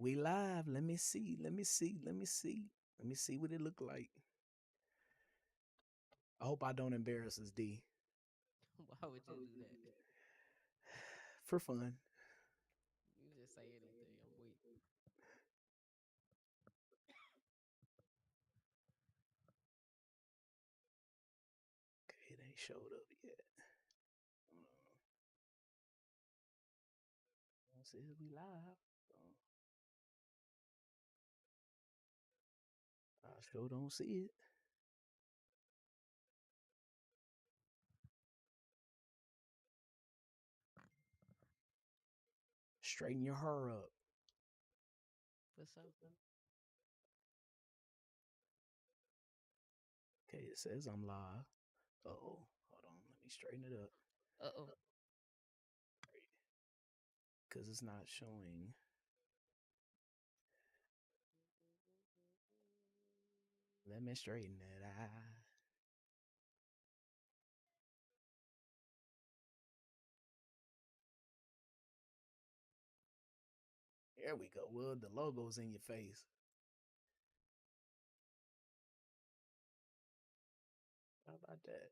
We live. Let me see. Let me see. Let me see what it look like. I hope I don't embarrass us, D. Why would you do that? For fun. You just say anything. I'm weak. Okay, it ain't showed up yet. It says we live. I sure don't see it. Straighten your hair up. For sure. Okay, it says I'm live. Oh, hold on. Let me straighten it up. Uh-oh. Because it's not showing. Let me straighten it out. There we go. Well, the logo's in your face. How about that?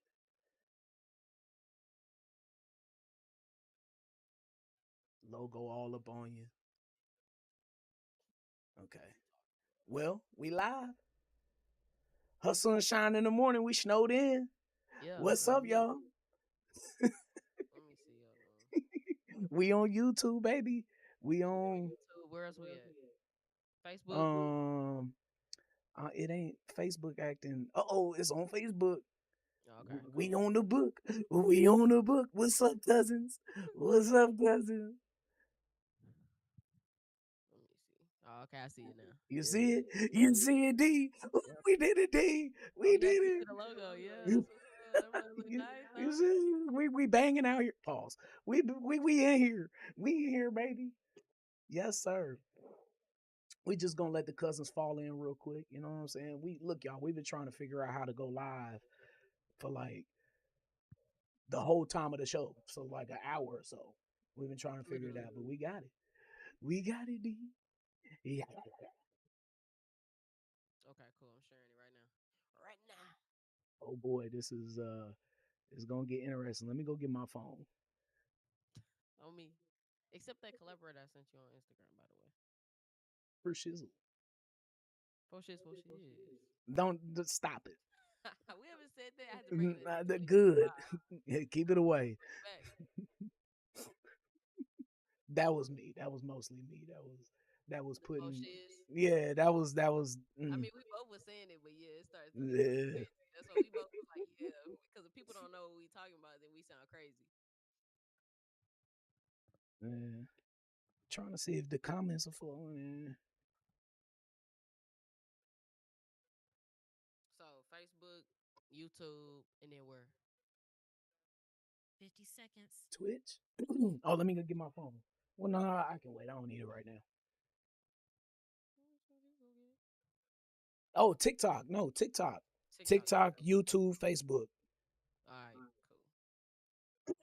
Logo all up on you. Okay. Well, we live. Hustle and shine in the morning. We snowed in. Yeah, What's I'm up, me. y'all? Let me see. Hold on. We on YouTube, baby. We We on on YouTube. Where else we at? Facebook. um it ain't Facebook acting. Oh, it's on Facebook. Okay, We cool. on the book. We on the book. What's up, cousins? What's up, cousins? Let me see. Oh, okay, I see it now. You There it see it? is. You see it, D? Yep. We did it, D. Oh We yeah, I did do it. see the logo. Yeah, that's what's up. That mother look nice, You huh? see, we banging out here. Pause. We in here. We in here, baby. Yes, sir. We just gonna let the cousins fall in real quick. You know what I'm saying? We look, y'all. We've been trying to figure out how to go live for like the whole time of the show, so like an hour or so. We've been trying to figure it Literally. out, but we got it. We got it, D. Yeah. Okay, cool. I'm sharing it right now. Right now. Oh boy, this is it's gonna get interesting. Let me go get my phone. On me. Except that collaborator I sent you on Instagram, by the way. For shizzle. For shit, for shit. Don't stop it. We haven't said that. I had to bring it in. The Like, keep it good. live. Keep it away. Bring it back. That was me. That was mostly me. That was For putting. shit. Yeah, that was. I mean, we both were saying it, but yeah, it started to get Yeah. crazy. That's why we both was like, yeah, because if people don't know what we talking about, then we sound crazy. Yeah. Trying to see if the comments are flowing in. So Facebook, YouTube, and then where? 50 seconds. Twitch. Oh, let me go get my phone. Well, no, I can wait. I don't need it right now. Oh, TikTok. No, TikTok. TikTok. TikTok, YouTube, Facebook. All right, cool.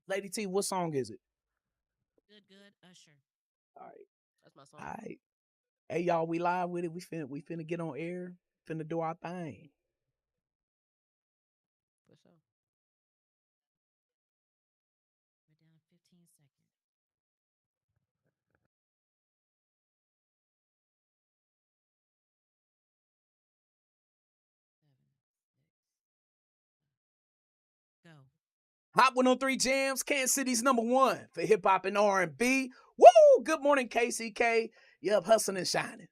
Lady T, what song is it? Good, good. Usher. All right. That's my All song. right. Hey, y'all, we live with it. We finna get on air. Finna do our thing. For sure. We're down to 15 seconds. Seven, 6, 5. Go. Hot 103 Jams, Kansas City's number one for hip hop and R&B. Woo! Good morning, KCK. Yep, hustling and shining.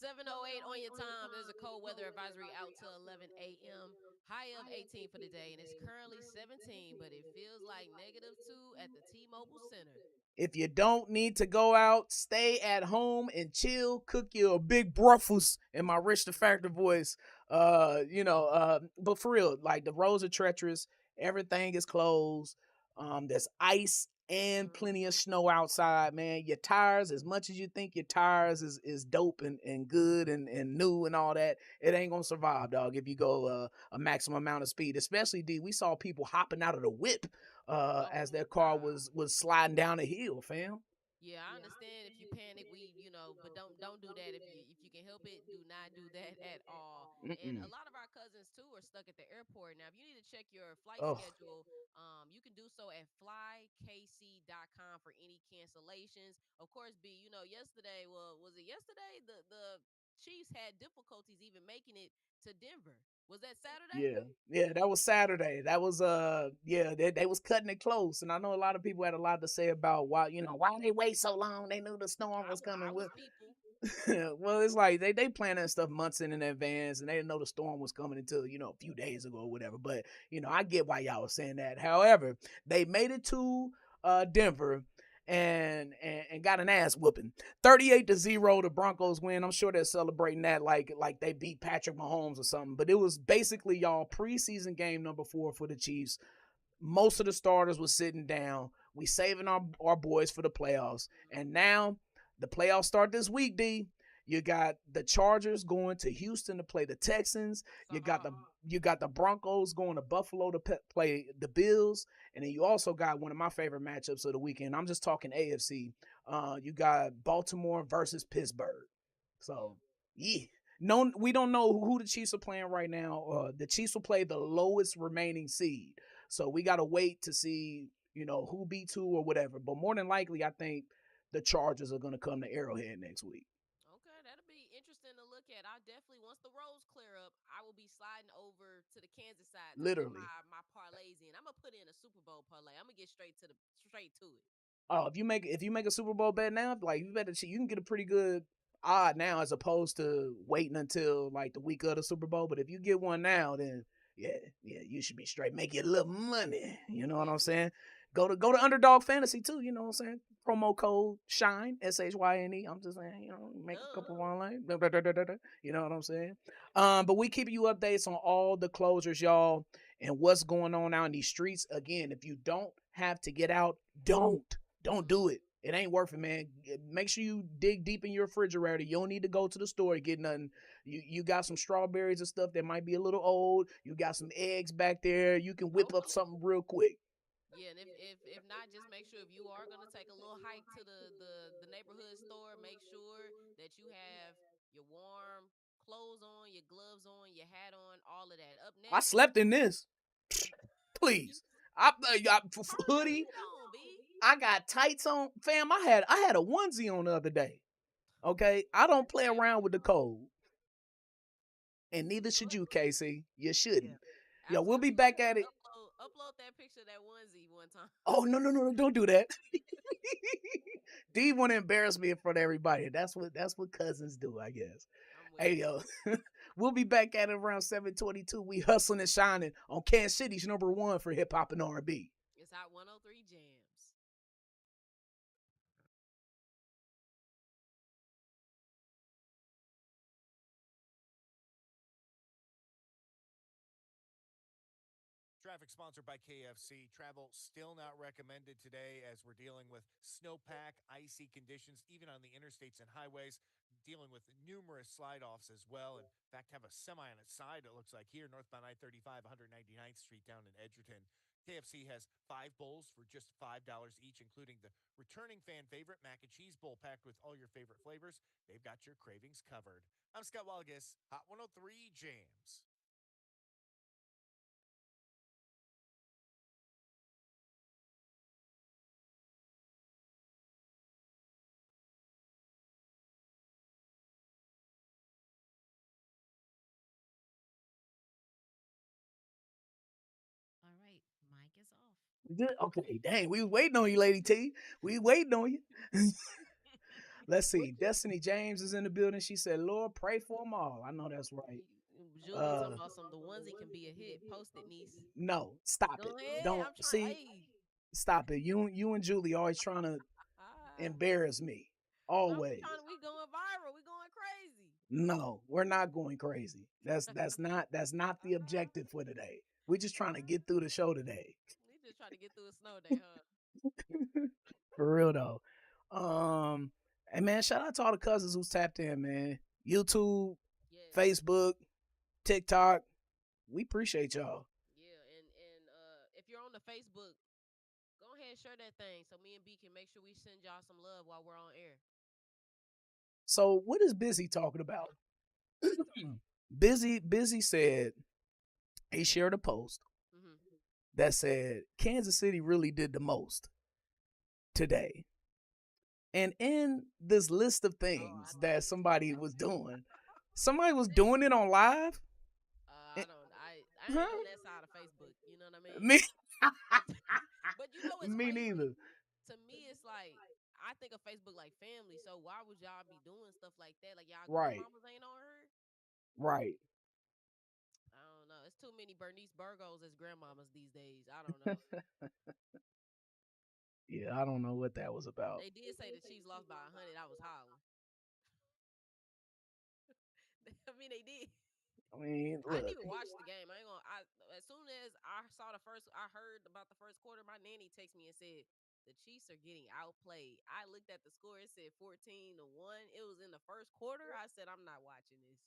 7:08 on your time. There's a cold weather advisory out till 11 a.m. High of 18 for the day, and it's currently 17, but it feels like -2 at the T-Mobile Center. If you don't need to go out, stay at home and chill. Cook you a big breakfast in my rich the factor voice. But for real, like the roads are treacherous. Everything is closed. There's ice and plenty of Mm-hmm. snow outside, man. Your tires, as much as you think your tires is dope and good and new and all that, it ain't gonna survive, dog, if you go a maximum amount of speed. Especially D, we saw people hopping out of the whip Oh as their car wow. was sliding down a hill, fam. Yeah, I understand if you panic, but don't do that if you can help it. Do not do that at all. And a Mm-mm. lot of our cousins too are stuck at the airport. Now, if you need to check your flight Oh, schedule, you can do so at flykc.com for any cancellations. Of course, yesterday, well, was it yesterday? The Chiefs had difficulties even making it to Denver. Was that Saturday? yeah. Yeah, that was Saturday. That was yeah, they was cutting it close. And I know a lot of people had a lot to say about why they wait so long. They knew the storm was I coming. was people. Well, it's like they planning that stuff months in advance, and they didn't know the storm was coming until a few days ago or whatever. But I get why y'all was saying that. However, they made it to Denver and got an ass whooping. 38-0, the Broncos win. I'm sure they're celebrating that like they beat Patrick Mahomes or something. But it was basically y'all preseason game number 4 for the Chiefs. Most of the starters were sitting down. We saving our boys for the playoffs. And now the playoffs start this week, D. You got the Chargers going to Houston to play the Texans. You got the Saw. Broncos going to Buffalo to play the Bills, and then you also got one of my favorite matchups of the weekend. I'm just talking AFC. You got Baltimore versus Pittsburgh. Yeah. So yeah, no, we don't know who the Chiefs are playing right now. The Chiefs will play the lowest remaining seed. So we got to wait to see, who beats who or whatever. But more than likely, I think the Chargers are going to come to Arrowhead next week. Okay, that'll be interesting to look at. I definitely, once the roads clear up, I will be sliding over to the Kansas side to put Literally. my parlays in. I'm gonna put in a Super Bowl parlay. I'm gonna get straight to it. Oh, if you make a Super Bowl bet now, like you can get a pretty good odd now as opposed to waiting until like the week of the Super Bowl. But if you get one now, then yeah, yeah, you should be straight. Make you a little money. You know what I'm Yeah. saying? Go to Underdog Fantasy too. You know what I'm saying? Promo code Shyne SHYNE. I'm just saying, make a couple of Duh. online. You know what I'm saying? But we keep you updates on all the closures, y'all, and what's going on out in these streets. Again, if you don't have to get out, don't do Mm. it. It ain't worth it, man. Make sure you dig deep in your refrigerator. You don't need to go to the store to get nothing. You got some strawberries and stuff that might be a little old. You got some eggs back there. You can whip up Okay. something real quick. Yeah, and if not, just make sure if you are gonna take a little hike to the neighborhood store, make sure that you have your warm clothes on, your gloves on, your hat on, all of that. Up I next, slept in this. you Please. I turn the hoodie. heat on, B. I got tights on. Fam, I had a onesie on the other day. Okay? I don't play Hey, around with the cold. And neither should you, Casey. You shouldn't. Yo, we'll be absolutely. You back gotta at it. upload that picture of that onesie one time. Oh no, no, no, no, don't do that. D want to embarrass me in front of everybody. That's what cousins do, I guess. I'm Hey weak. yo, we'll be back at it around 7:22. We hustling and shining on Kansas City's number 1 for hip hop and R&B. It's Hot 103 Jams. Traffic sponsored by KFC. Travel still not recommended today as we're dealing with snowpack, icy conditions, even on the interstates and highways, dealing with numerous slide offs as well. In fact, have a semi on its side, it looks like here, northbound I 35, 199th Street down in Edgerton. KFC has 5 bowls for just $5 each, including the returning fan favorite mac and cheese bowl packed with all your favorite flavors. They've got your cravings covered. I'm Scott Walgus, Hot 103 Jams. All right. Mic is off. Good. Okay, dang, we was waiting on you, Lady T. We waiting on you. Let's see. Destiny James is in the building. She said, "Lord, pray for them all." I know that's right. Julie Uh, talking about some the onesie can be a hit. Post it, niece. no, stop it. Go ahead. Don't I'm trying. see. Hey. Stop it. You and Julie always trying to Ah. embarrass me. No, we Always. trying. We going viral. We going crazy. No, we're not going crazy. That's not the objective for today. We're just trying to get through the show today. We just trying to get through a snow day, huh? For real though. Um, and man, shout out to all the cousins who's tapped in, man. YouTube, Yes. Facebook, TikTok. We appreciate y'all. Yeah. And if you're on the Facebook, go ahead, share that thing so me and B can make sure we send y'all some love while we're on air. So what is Busy talking about? Busy said he shared a post Hmm. that said Kansas City really did the most today. And in this list of Oh, I things see that what you're talking about. somebody was doing it on live. I don't. I ain't Huh? on that side of Facebook. You know what I mean? Me, But you know what's me crazy? neither. To me, it's like I think of Facebook like family. So why would y'all be doing stuff like that? Like y'all Right, grandmamas ain't on her. right. I don't know. It's too many Bernice Burgos as grandmamas these days. I don't know. Yeah, I don't know what that was about. They did say the Chiefs lost by 100. I was hollering. I mean, they did. I mean, I didn't look, even watch the game. I ain't gonna. As soon as I saw the first, I heard about the first quarter. My nanny texted me and said the Chiefs are getting outplayed. I looked at the score. It said 14-1. It was in the first quarter. I said I'm not watching this.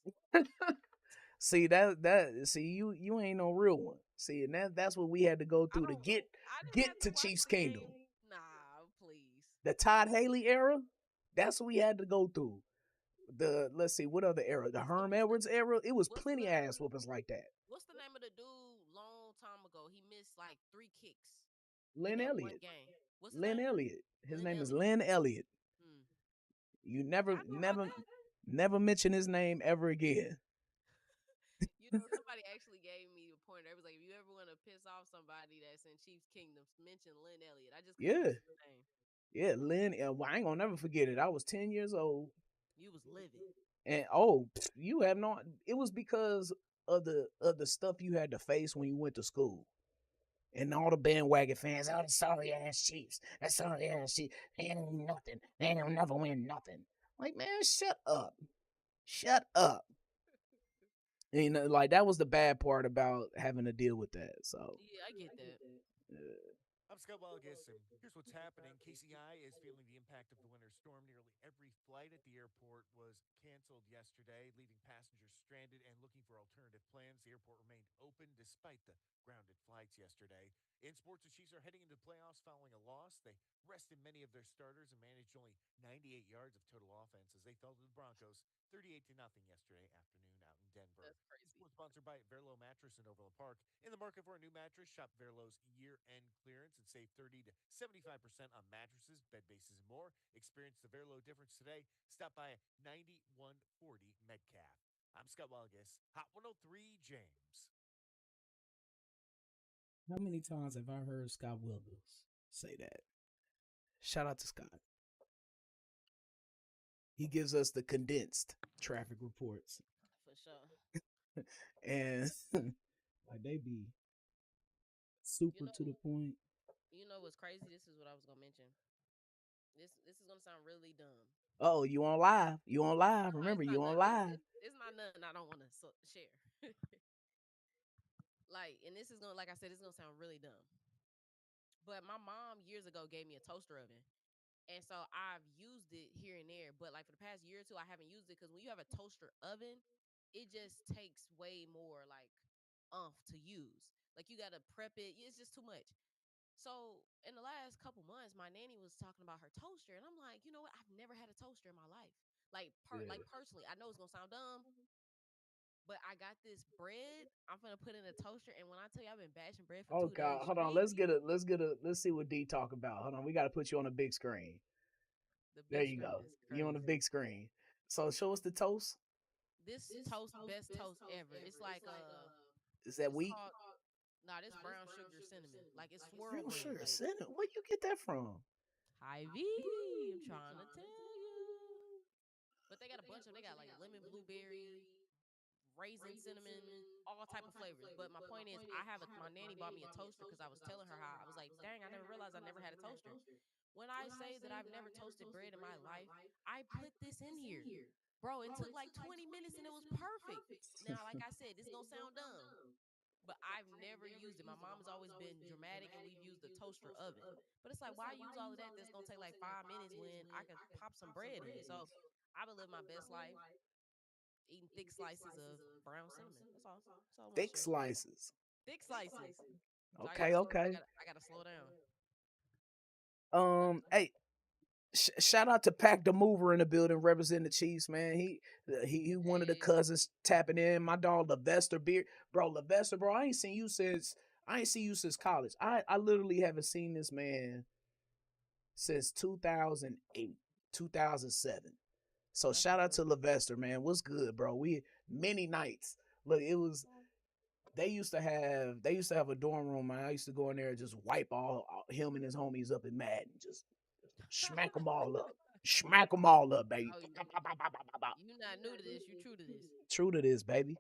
see that see you ain't no real one. See, and that's what we had to go I through to don't. get I didn't have get to to watch Chiefs the game. Kingdom. Nah, please. The Todd Haley era, that's what we had to go through. The let's see, what other era? The Herm What's the Edwards era. It was what's plenty the ass whoopings like that. what's the name of the dude? Long time ago, he missed like 3 kicks in Lynn that one Elliott. game. What's his Lynn name? Elliott. His Lynn name is Elliott. Lynn Elliott. Hmm. You I know about that. never mention his name ever again. Somebody actually gave me a pointer. It was like, if you ever want to piss off somebody that's in Chiefs Kingdom, mention Lynn Elliott. I just couldn't Yeah, remember his name. yeah, Lynn. Well, I ain't gonna never forget it. I was 10 years old, You was livid. and you have no. It was because of the stuff you had to face when you went to school. And all the bandwagon fans, oh, the sorry ass Chiefs. That sorry ass Chiefs. They ain't win nothing. They ain't gonna never win nothing. Like, man, shut up. Shut up. And, like that was the bad part about having to deal with that. So, Yeah, I get that. uh, I'm Scott Wilgus, and here's what's happening. KCI is feeling the impact of the winter storm. Nearly every flight at the airport was canceled yesterday, leaving passengers stranded and looking for alternative plans. The airport remained open despite the grounded flights yesterday. In sports, the Chiefs are heading into the playoffs following a loss. They rested many of their starters and managed only 98 yards of total offense as they fell to the Broncos 38 to nothing yesterday afternoon out in Denver. That's crazy. Sports sponsored by Verlo Mattress in Overland Park. In the market for a new mattress, shop Verlo's year-end clearance and save 30 to 75% on mattresses, bed bases, and more. Experience the Verlo difference today. Stop by 9140 Metcalf. I'm Scott Wilgus, Hot 103 James. how many times have I heard Scott Williams say that? Shout out to Scott. He gives us the condensed traffic reports, For sure. and like they be You super know, to the point. you know what's crazy? This is what I was gonna mention. This is gonna sound really dumb. Oh, you on live? You on live? No, Remember, it's not you on dumb. live? It's not nothing I don't want to share. Like, and this is gonna, like I said, it's gonna sound really dumb. But my mom years ago gave me a toaster oven. And so I've used it here and there, but like for the past year or two, I haven't used it because when you have a toaster oven, it just takes way more like to use. Like you gotta prep it. It's just too much. So in the last couple months, my nanny was talking about her toaster, and I'm like, you know what? I've never had a toaster in my life. Like Yeah. personally, I know it's gonna sound dumb, but I got this bread. I'm gonna put in a toaster, and when I tell you I've been bashing bread for Oh 2 days God, hold on. straight, Let's see what D talk about. Hold on, we got to put you on a big screen. the There big you screen go. is You on the crazy. big screen. So show us the toast. This toast best toast ever. It's like Is that it's wheat? called nah, this brown sugar cinnamon. Like it's swirl Real bread. sugar Like cinnamon. Where you get that from? Hy-Vee. I'm trying to tell you. But they got a bunch of them. They got like lemon blueberry, raisin cinnamon, all type of flavors. But my point is I have my nanny bought me a toaster because I was telling her how I was like, dang, I never realized I never had a toaster. When I say that I've never toasted bread in my life, I put this in here. Bro, it took like 20 minutes and it was perfect. Now, like I said, this is gonna sound dumb, but I've never used it. My mom has always been dramatic and we've used the toaster oven. But it's like, why use all of that that's gonna take like 5 minutes when I could pop some bread in? So I've been living my best life, eating thick slices of brown cinnamon. That's all. That's all I want to Thick share. slices. Thick slices. So I Okay, gotta slow I okay. gotta I gotta slow down. Hey, shout out to Pack the Mover in the building representing the Chiefs, man. He one of the Hey, cousins tapping in. My dog Levester Beard, bro. Levester, bro. I ain't seen you since college. I literally haven't seen this man since 2008, 2007. So that's shout what's out up. to Levester, man. What's good, bro? We many nights. Look, it was they used to have a dorm room, man. I used to go in there and just wipe all him and his homies up in Madden, just smack them all up, smack them all up, baby. Oh, you not new to this. You true to this. True to this, baby.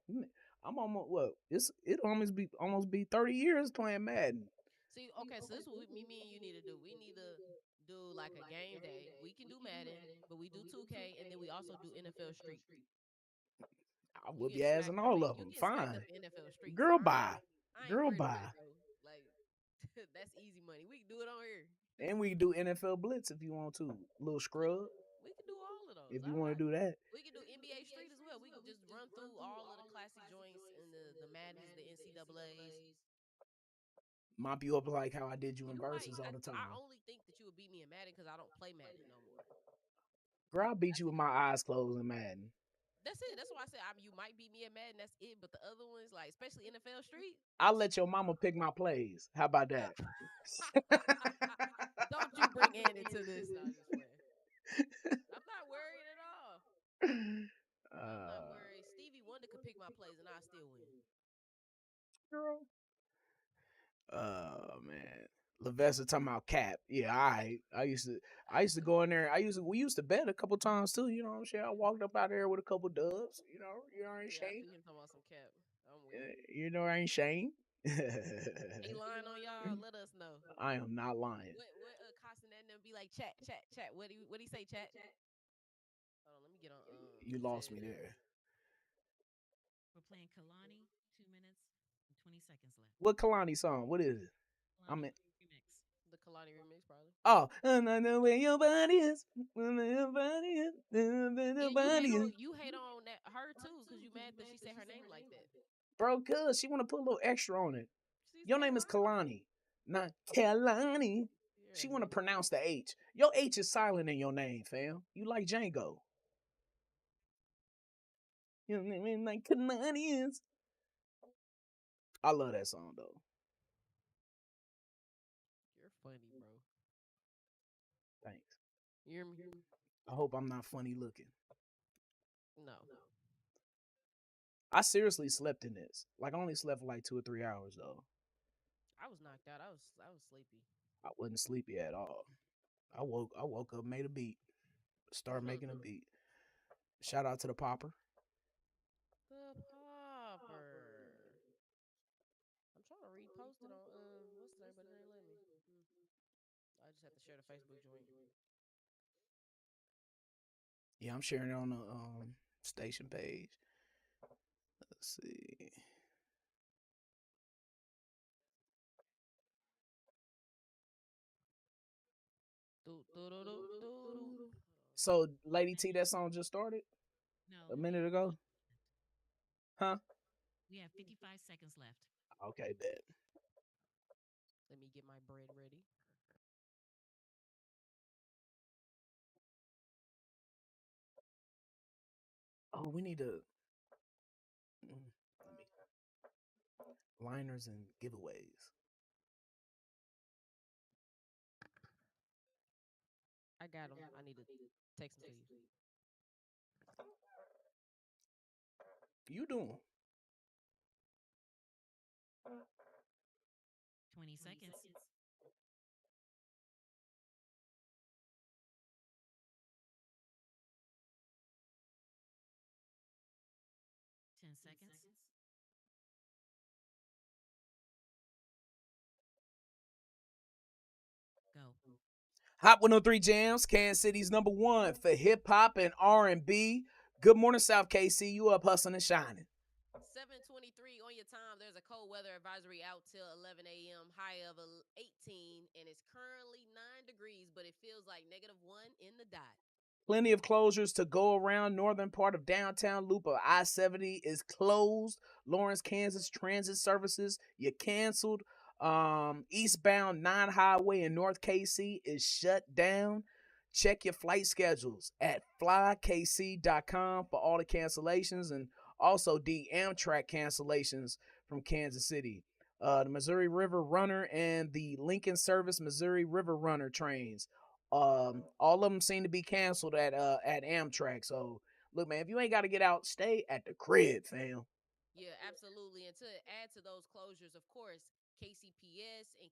I'm almost what? It almost be 30 years playing Madden. See, okay, so this is what me and you need to do. We need to do like a game day. We can do Madden, but we do 2K, and then we also do NFL Street. I You whoop get your ass in smacked up all in of you them. get smacked Fine, up in NFL Street. So girl, bye, I ain't girl, worried about bye. it, bro. Like that's easy money. We can do it on here. And we can do NFL Blitz if you want to. Little scrub We can do all of those. if you want to do that. We can do NBA Street as well. We can just run through all of the classic joints and the Maddens, the NCAA's. Mop you up like how I did you You in might. verses all the I time. only think that you would beat me in Madden because I don't play Madden no more. Girl, I'll beat That's you with my eyes closed in Madden. that's it. That's why I said you might beat me at Madden. That's it. But the other ones, like especially NFL Street, I'll let your mama pick my plays. How about that? don't you bring Ann into this? No, I'm just playing. I'm not worried at all. I'm not uh, worried. Stevie Wonder could pick my plays and I still win. girl. Man. Levester talking about cap. Yeah, I used to go in there. We used to bet a couple times too, you know what I'm saying? I walked up out there with a couple dubs, I ain't Yeah, I shame. see him talking about some cap. I'm weak. I ain't shame. He lying on y'all? Let us know. I am not lying. What Costin and them be like? Chat. What he say? Chat. Hold on, let me get on. You He lost said me there. We're playing Kalani. 2 minutes and 20 seconds left. What Kalani song? What is it? I'm Kalani in. remix. the Kalani remix probably. Oh, and I know where your body is. Where your body is. Where your And you hate body is. on that her too because you mad that she said her name like that. Bro, cuz she want to put a little extra on it. She Your said name is her. Kalani, not Kalani. She Yeah. want to pronounce the H. Your H is silent in your name, fam. You like Django. Your name is like Kalani is. I love that song though. You're funny, bro. Thanks. You hear me? I hope I'm not funny looking. No. I seriously slept in this. Like I only slept for like 2 or 3 hours though. I was knocked out. I was sleepy. I wasn't sleepy at all. I woke up, made a beat, start making a beat. Shout out to the popper. The popper. I'm trying to repost it on what's the name, but it ain't let me. I just have to share the Facebook joint. Yeah, I'm sharing it on the station page. Let's see. Do. So, Lady T, that song just started No, a we have minute ago, 55 left. huh? We have 55 seconds left. Okay, bet. Let me get my bread ready. Oh, we need to let me liners and giveaways. I got them. I need to text them to you. You doing? 20 seconds. 10 seconds. Go. Hot 103 Jams, Kansas City's number one for hip hop and R&B. Good morning, South KC. You up hustling and shining. 7:23 on your time. There's a cold weather advisory out till 11 a.m. High of 18, and it's currently 9 degrees, but it feels like -1 in the dot. Plenty of closures to go around. Northern part of downtown loop of I-70 is closed. Lawrence, Kansas transit services, you canceled. Eastbound 9 Highway in North KC is shut down. Check your flight schedules at flykc.com for all the cancellations and also the Amtrak cancellations from Kansas City. The Missouri River Runner and the Lincoln Service Missouri River Runner trains. All of them seem to be canceled at Amtrak. So look, man, if you ain't got to get out, stay at the crib, fam. Yeah, absolutely. And to add to those closures, of course, KCPS and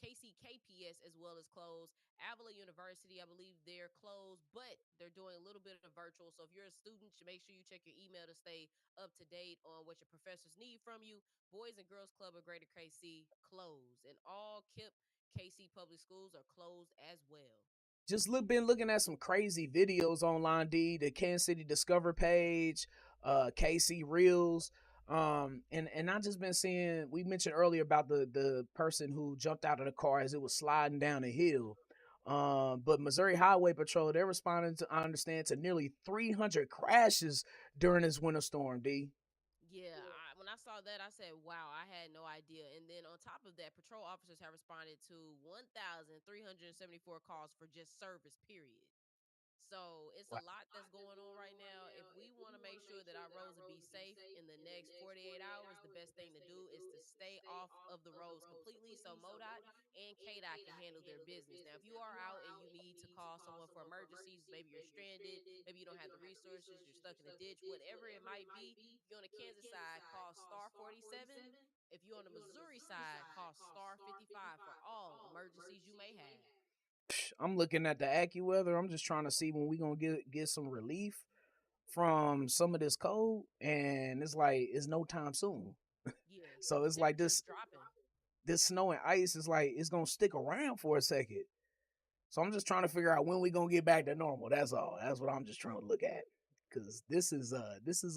KCKPS as well as closed. Avila University, I believe they're closed, but they're doing a little bit of virtual. So if you're a student, you make sure you check your email to stay up to date on what your professors need from you. Boys and Girls Club of Greater KC closed, and all KIP KC public schools are closed as well. Just been looking at some crazy videos online. The Kansas City Discover page, KC Reels, and I just been seeing. We mentioned earlier about the person who jumped out of the car as it was sliding down a hill. But Missouri Highway Patrol, they're responding to, I understand, to nearly 300 crashes during this winter storm. D. Yeah, when I saw that, I said, wow, I had no idea. And then on top of that, patrol officers have responded to 1,374 calls for just service, period. So it's a lot that's going on right now. If we want to make sure that our roads will be safe in the next 48 hours, the best thing to do is to stay off of the roads completely so MoDOT and KDOT can handle their business. Now, if you are out and you need to call someone for emergencies, maybe you're stranded, maybe you don't have the resources, you're stuck in a ditch, whatever it might be, if you're on the Kansas side, call star 47. If you're on the Missouri side, call star 55 for all emergencies you may have. I'm looking at the AccuWeather. I'm just trying to see when we gonna get some relief from some of this cold, and it's like it's no time soon. Yeah, So the it's like temperature's this dropping. this snow and ice is like it's gonna stick around for a second. So I'm just trying to figure out when we gonna get back to normal. That's all. That's what I'm just trying to look at. Cause this is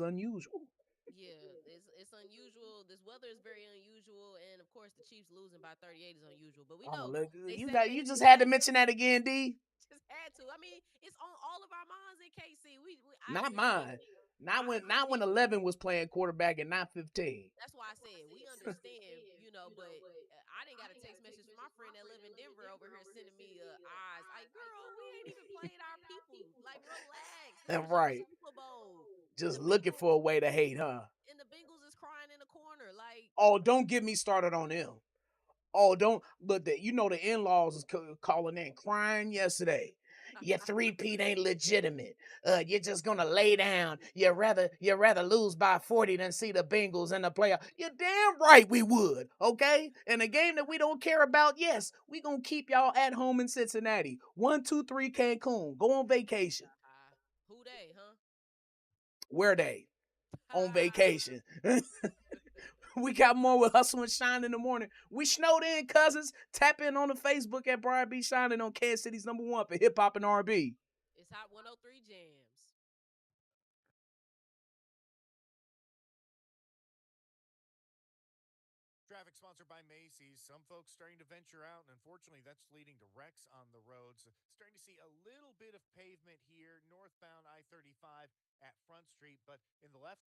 unusual. Yeah, it's unusual. This weather is very unusual, and of course, the Chiefs losing by 38 is unusual. But we I'm gonna know look. they You segregated just the had to schedule. mention that again, D. Just had to. I mean, it's on all of our minds in KC. I Not understand. mine. Not I when understand. 11 was playing quarterback and not 15. That's why I said we understand, but I didn't got a text message from my friend that live in Denver over here sending me eyes like, girl, we ain't even played our people. Like, relax. This And was your right, Super Bowl, and just looking for a way to hate, huh? The Bengals is crying in the corner. Like, Oh, don't get me started on them. Oh, don't. But the in-laws is calling in crying yesterday. Your three-peat ain't legitimate. You're just gonna lay down. You rather lose by 40 than see the Bengals in the playoff. You're damn right we would. Okay, in a game that we don't care about, yes, we gonna keep y'all at home in Cincinnati. 1, 2, 3 Cancun. Go on vacation. who they, huh? Where they on vacation? We got more with Hustle and Shine in the morning. We snowed in, cousins. Tap in on the Facebook at Brian B. Shining on Kansas City's #1 for hip hop and R&B. It's Hot 103 Jams. Traffic sponsored by Macy's. Some folks starting to venture out, and unfortunately, that's leading to wrecks on the roads. Starting to see a little bit of pavement here, northbound I 35 at Front Street, but in the left.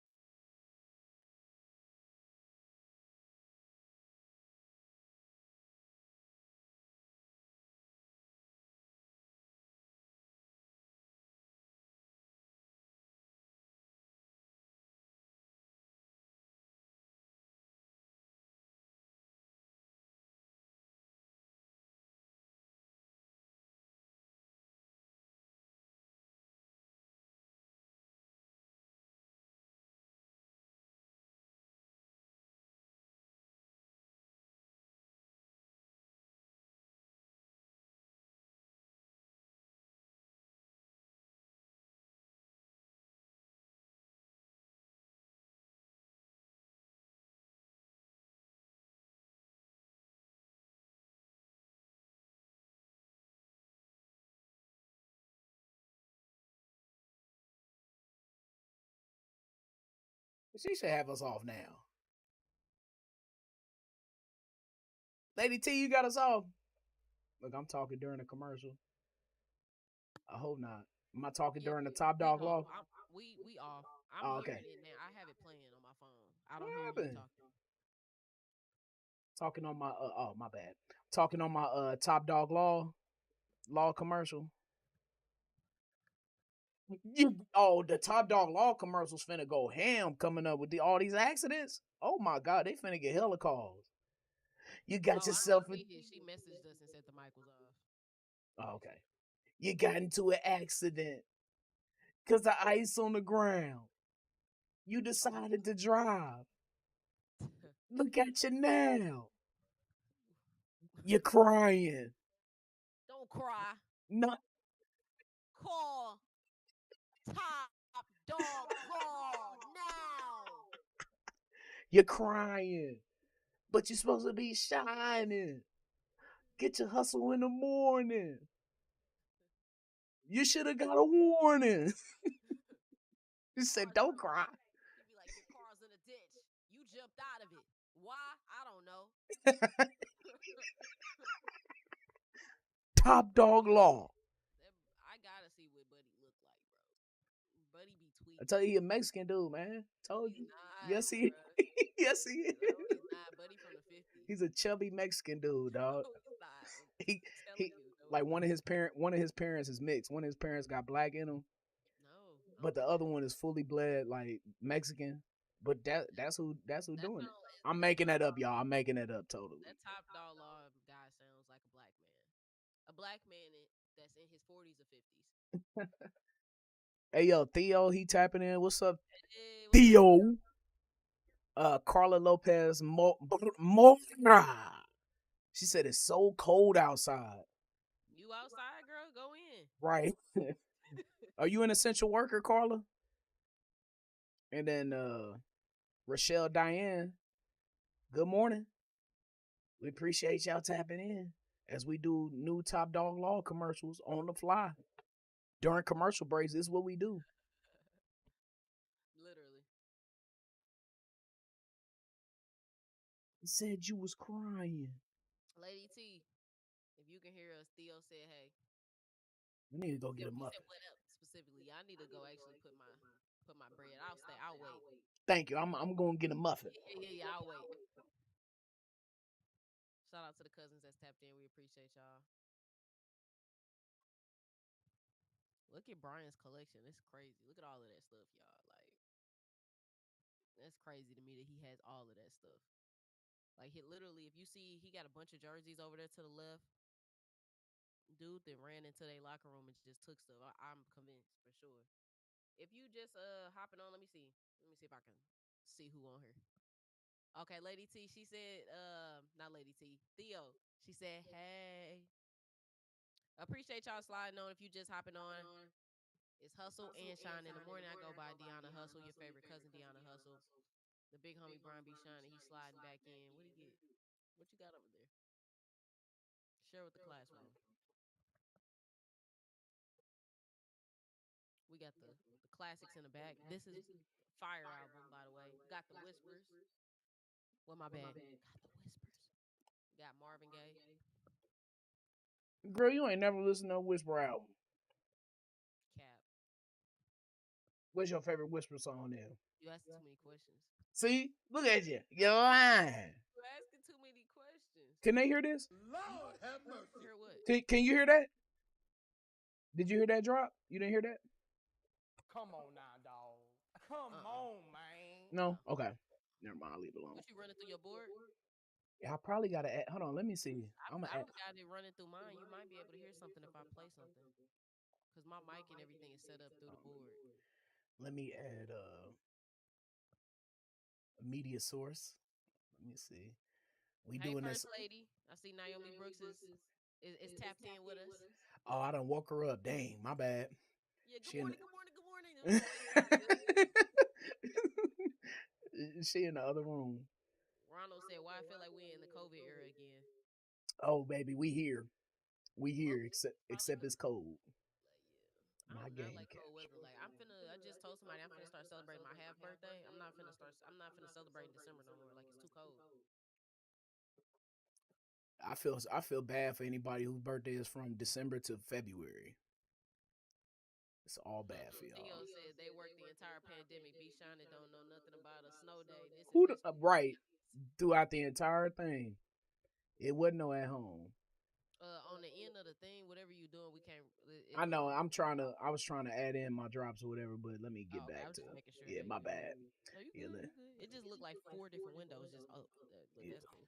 She should have us off now. Lady T, you got us off. Look, I'm talking during the commercial. I hope not. Am I talking Yeah, during the Top we Dog off. Law? We off. I'm Oh, okay. hearing it now. I have it playing on my phone. I don't What hear you happened? talking. Talking on my oh my bad. Talking on my Top Dog Law commercial. The Top Dog Law commercials finna go ham coming up with all these accidents. Oh my god, they finna get hella calls. You got Oh, I don't know. yourself a She messaged us and said the mic was off. oh, okay. You got into an accident because the ice on the ground. You decided to drive. Look at you now. You're crying. Don't cry. Not Call Top Dog Law now. you're crying. But you're supposed to be shining. Get your hustle in the morning. You should have got a warning. You said, don't cry. He'd be like, your car's in a ditch. You jumped out of it. Why? I don't know. Top Dog Law. I gotta see what Buddy look like, bro. Buddy be I tweaking. tell you, he a Mexican dude, man. Told He's you. not, Yes, he bro. yes, he is. No, he's not. Buddy from the 50s. He's a chubby Mexican dude, dog. No, he's not. He I'm telling he you. No, like he's not. one of his parents is mixed. One of his parents got black in him, No, but don't the do other that. one is fully bled like Mexican. But that's who That doing it. sound like I'm making that up, y'all. I'm making that up totally. that Top Dog Law guy sounds like a black man. A black man that's in his 40s or 50s. Hey yo, Theo, he tapping in. What's up, Hey, what's up? Theo? Carla Lopez Mora. She said it's so cold outside. You outside, girl? Go in. Right. Are you an essential worker, Carla? And then Rochelle Diane, good morning. We appreciate y'all tapping in as we do new Top Dog Law commercials on the fly. During commercial breaks, this is what we do. Literally. He said you was crying. Lady T, if you can hear us, Theo said, hey. We need to go get a He muffin. said, what up? Specifically, I need to go actually put my bread. I'll stay. I'll wait. Thank you. I'm going to get a muffin. Yeah. I'll wait. Shout out to the cousins that's tapped in. We appreciate y'all. Look at Brian's collection. It's crazy. Look at all of that stuff, y'all. Like, that's crazy to me that he has all of that stuff. Like, he literally, if you see, he got a bunch of jerseys over there to the left. Dude that ran into their locker room and just took stuff. I'm convinced for sure. If you just hopping on, let me see. Let me see if I can see who on here. Okay, Lady T, she said, not Lady T, Theo. She said, hey. Appreciate y'all sliding on if you just hopping on. It's Hustle and Shine. In the morning, I go by Deanna Hustle, your favorite cousin, Deanna Hustle. The big homie, Brian B. Shine, he's sliding back in. What he get? What you got over there? Share with the classroom. We got the classics in the back. This is Fire album, by the way. Got the Whispers. Well, my bad. Got the Whispers. Got Marvin Gaye. Girl, you ain't never listened to a Whisper album. Cap. What's your favorite Whisper song then? You asking too many questions. See? Look at you. You're lying. You asking too many questions. Can they hear this? Lord have mercy. Hear what? Can you hear that? Did you hear that drop? You didn't hear that? Come on now, dog. Come on, man. No? Okay. Never mind. I'll leave it alone. What you running through your board? Yeah, I probably got to add. Hold on. Let me see. I I'm going to add. don't got it running through mine. You might be able to hear something if I play something. Because my mic and everything is set up through the board. Let me add a media source. Let me see. We Hey, doing First this. Lady. I see Naomi Brooks is tapped in with us. Oh, I done woke her up. Dang, my bad. Yeah, good She in morning, good morning, good morning. It was late. She in the other room. Ronald said, why I feel like we're in the COVID era again. Oh, baby, we here. We here, Okay. except it's cold. Like, yeah. My I do game not like cash. cold weather. Like I just told somebody I'm finna start celebrating my half birthday. I'm not finna celebrate in December no more. Like it's too cold. I feel bad for anybody whose birthday is from December to February. It's all bad for Theo y'all. said they worked the entire pandemic. B. Shine don't know nothing about a snow day. This is Who history. right throughout the entire thing? It wasn't no at home. On the end of the thing, whatever you doing, we can't. I know. I was trying to add in my drops or whatever, but let me get Oh, okay. I back was to. just making sure Yeah, that my you know. bad. No, you Yeah, good. You good. It just looked like four different windows just up, but yeah. that's cool.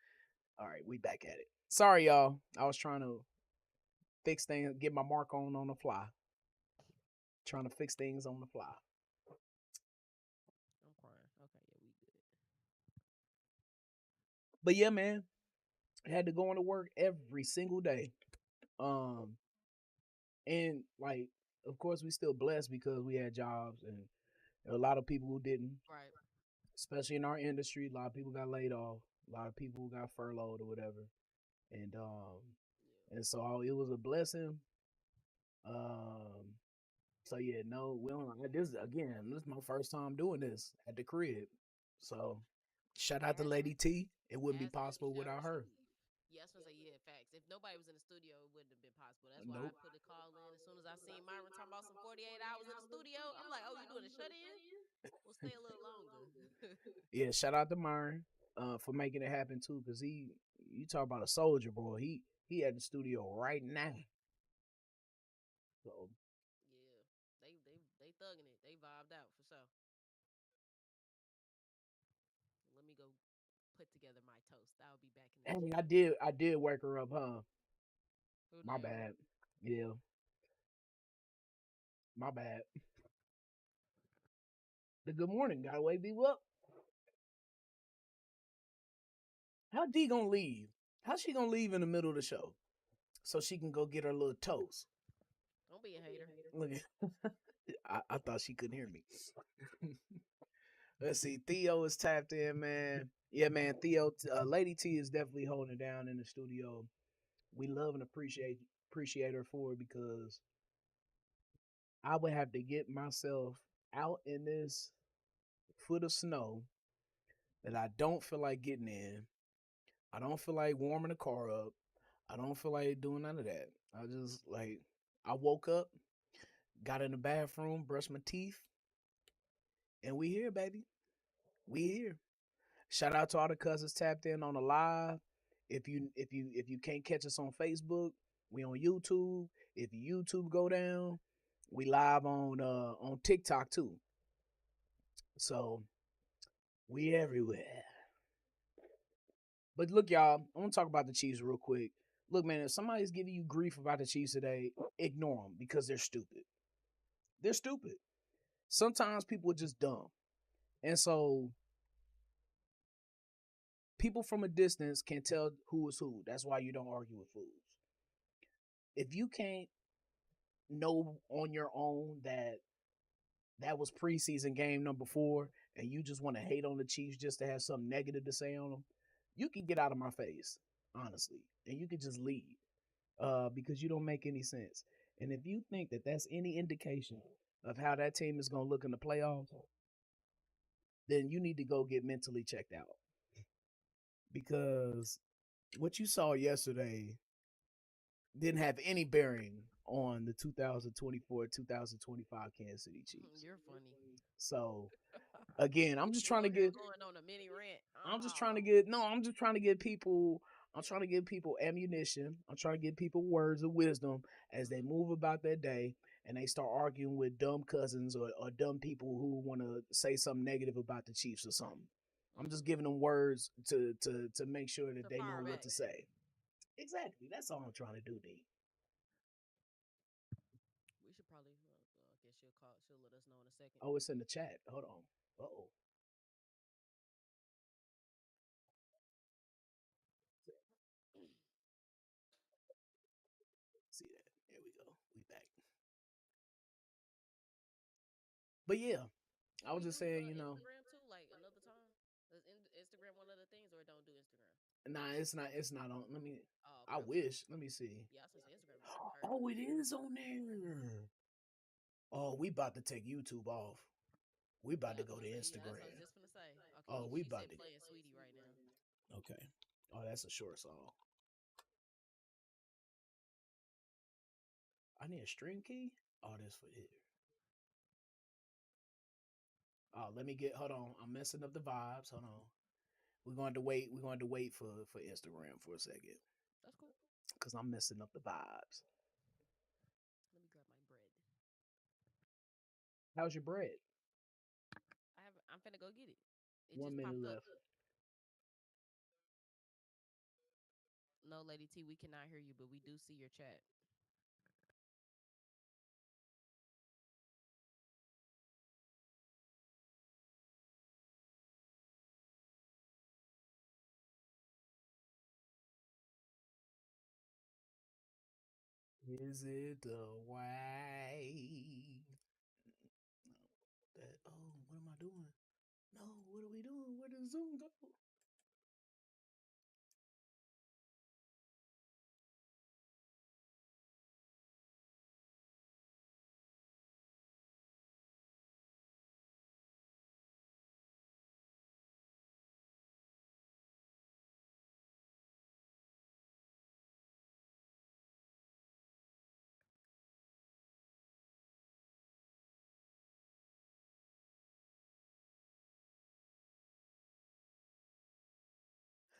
All right, we back at it. Sorry, y'all. I was trying to fix things, get my mark on the fly. Trying to fix things on the fly. I'm crying. Okay, yeah, we good. But yeah, man, I had to go into work every single day. Um, and like, of course, we still blessed because we had jobs, and a lot of people who didn't, Right. especially in our industry. A lot of people got laid off. A lot of people got furloughed or whatever, and Yeah. and so it was a blessing. Um, so yeah, no, we don't. This again, this is my first time doing this at the crib. So shout out to Lady T. It wouldn't be As we possible shall without her. receive. Yeah, I was gonna say yeah, facts. If nobody was in the studio, it wouldn't have been possible. That's why I Nope. put the call in as soon as I seen Myron talking about some 48 hours in the studio. I'm like, oh, you doing a shut in? We'll stay a little longer. Yeah, shout out to Myron for making it happen too, because you talk about a soldier, bro. He at the studio right now. So Yeah, they thugging it. They vibed out for sure. Let me go put together my toast. I'll be back in a hey, jiff. I did wake her up, huh? Who My Naomi? bad. Yeah, my bad. The good morning gotta wake people up. How D gonna leave? How's she gonna leave in the middle of the show so she can go get her little toast? Don't be a hater. Look, I thought she couldn't hear me. Let's see. Theo is tapped in, man. Yeah, man. Theo, Lady T is definitely holding it down in the studio. We love and appreciate her for it because I would have to get myself out in this foot of snow that I don't feel like getting in. I don't feel like warming the car up. I don't feel like doing none of that. I just like I woke up, got in the bathroom, brushed my teeth, and we here, baby. We here. Shout out to all the cousins tapped in on the live. If you can't catch us on Facebook, we on YouTube. If YouTube go down, we live on TikTok too. So we everywhere. But look, y'all, I want to talk about the Chiefs real quick. Look, man, if somebody's giving you grief about the Chiefs today, ignore them because they're stupid. They're stupid. Sometimes people are just dumb. And so people from a distance can tell who is who. That's why you don't argue with fools. If you can't know on your own that that was preseason game number 4 and you just want to hate on the Chiefs just to have something negative to say on them, you can get out of my face, honestly, and you can just leave because you don't make any sense. And if you think that that's any indication of how that team is going to look in the playoffs, then you need to go get mentally checked out because what you saw yesterday didn't have any bearing on the 2024-2025 Kansas City Chiefs. You're funny. So again, I'm just You trying to over here get going on a mini rant. I'm just trying to get no, I'm just trying to get people I'm trying to give people ammunition. I'm trying to give people words of wisdom as they move about their day and they start arguing with dumb cousins or dumb people who want to say something negative about the Chiefs or something. I'm just giving them words to make sure that To they know fire what back. to say. Exactly. That's all I'm trying to do, D. We should probably. I guess she'll call. She'll let us know in a second. Oh, it's in the chat. Hold on. Uh-oh. See that? There we go. We back. But yeah, Can I was we just do saying, Instagram too, like another time? Is Instagram one of the things, or it don't do Instagram? nah, it's not on. Let me. Oh, I okay, okay. wish. Let me see. Yeah, I was gonna say Instagram is perfect. Oh, it is on there. Oh, we about to take YouTube off. We about Yeah, to I was go to gonna say. Yeah, that's what I was Instagram. just gonna say. Oh, Okay, we she about said to. playing Sweetie right now. Okay. Oh, that's a short song. I need a string key. Oh, this for here. Oh, let me get. Hold on. I'm messing up the vibes. Hold on. We're going to wait. We're going to wait for Instagram for a second That's cool. because I'm messing up the vibes. Let me grab my bread. How's your bread? I'm finna go get it. It One just minute popped up. left. No, Lady T, we cannot hear you, but we do see your chat. Is it the way that? Oh, what am I doing? No, what are we doing? Where does Zoom go?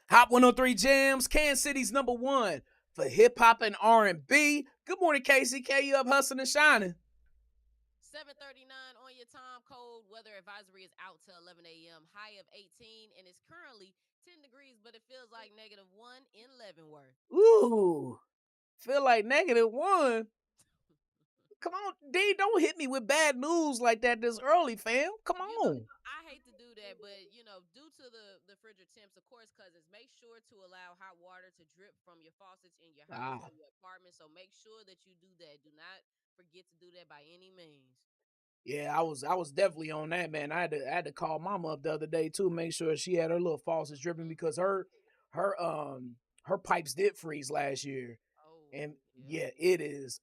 Hot 103 Jams, Kansas City's #1 for hip hop and R&B. Good morning, KCK. You up hustling and shining? 7:39 on your time. Cold weather advisory is out till 11 a.m. High of 18, and it's currently 10 degrees, but it feels like -1 in Leavenworth. Ooh, feel like -1. Come on, D, don't hit me with bad news like that this early, fam. Come on. I hate to do that, but due to the frigid temps, of course, cousins, make sure to allow hot water to drip from your faucets in your house Ah, or your apartment. So make sure that you do that. Do not forget to do that by any means. yeah, I was definitely on that, man. I had to call mama up the other day too, make sure she had her little faucets dripping Hmm. because her her pipes did freeze last year. Oh, And yeah. yeah, it is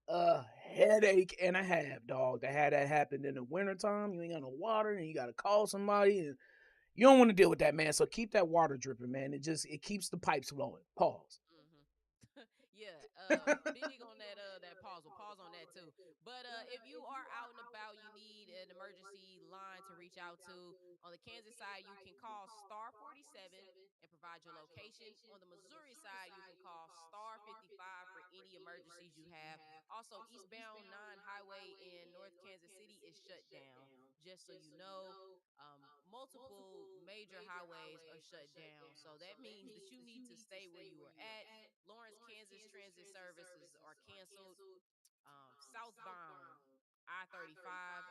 a headache and a half, dog. To have that happen in the wintertime, you ain't got no water and you gotta call somebody and you don't want to deal with that, man. So keep that water dripping, man. It keeps the pipes flowing. Pause. Hmm. Yeah, big on that pause. We'll pause on that too. But if you are out and about, you need an emergency line to reach out to. On the Kansas side, you can call star 47 and provide your location. On the Missouri side, you can call star 55 for any emergencies you have. Also, eastbound 9 highway in North Kansas City is shut down. Just so you know, multiple major highways are shut down. So that means that you need to stay where you are at. Lawrence, Kansas transit services are canceled. Southbound I-35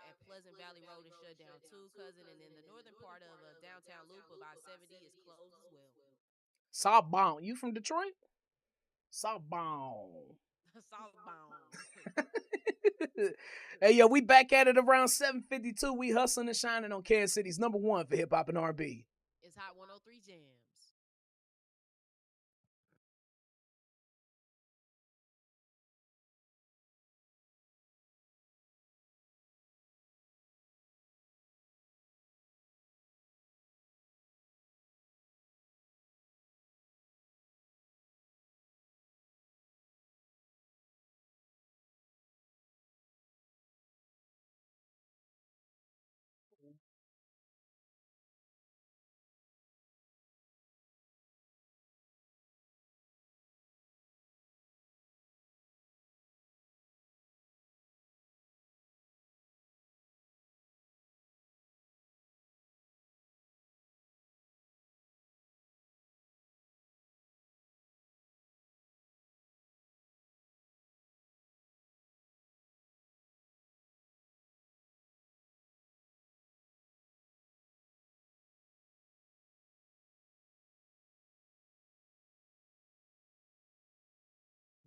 at Pleasant Valley Road is shut down too, cousin. And then the northern part of downtown loop of I-70 is closed as well. Southbound. You from Detroit? Southbound. Southbound. Hey yo, we back at it around 7:52. We hustling and shining on Kansas City's #1 for hip hop and R&B. It's Hot 103 Jams.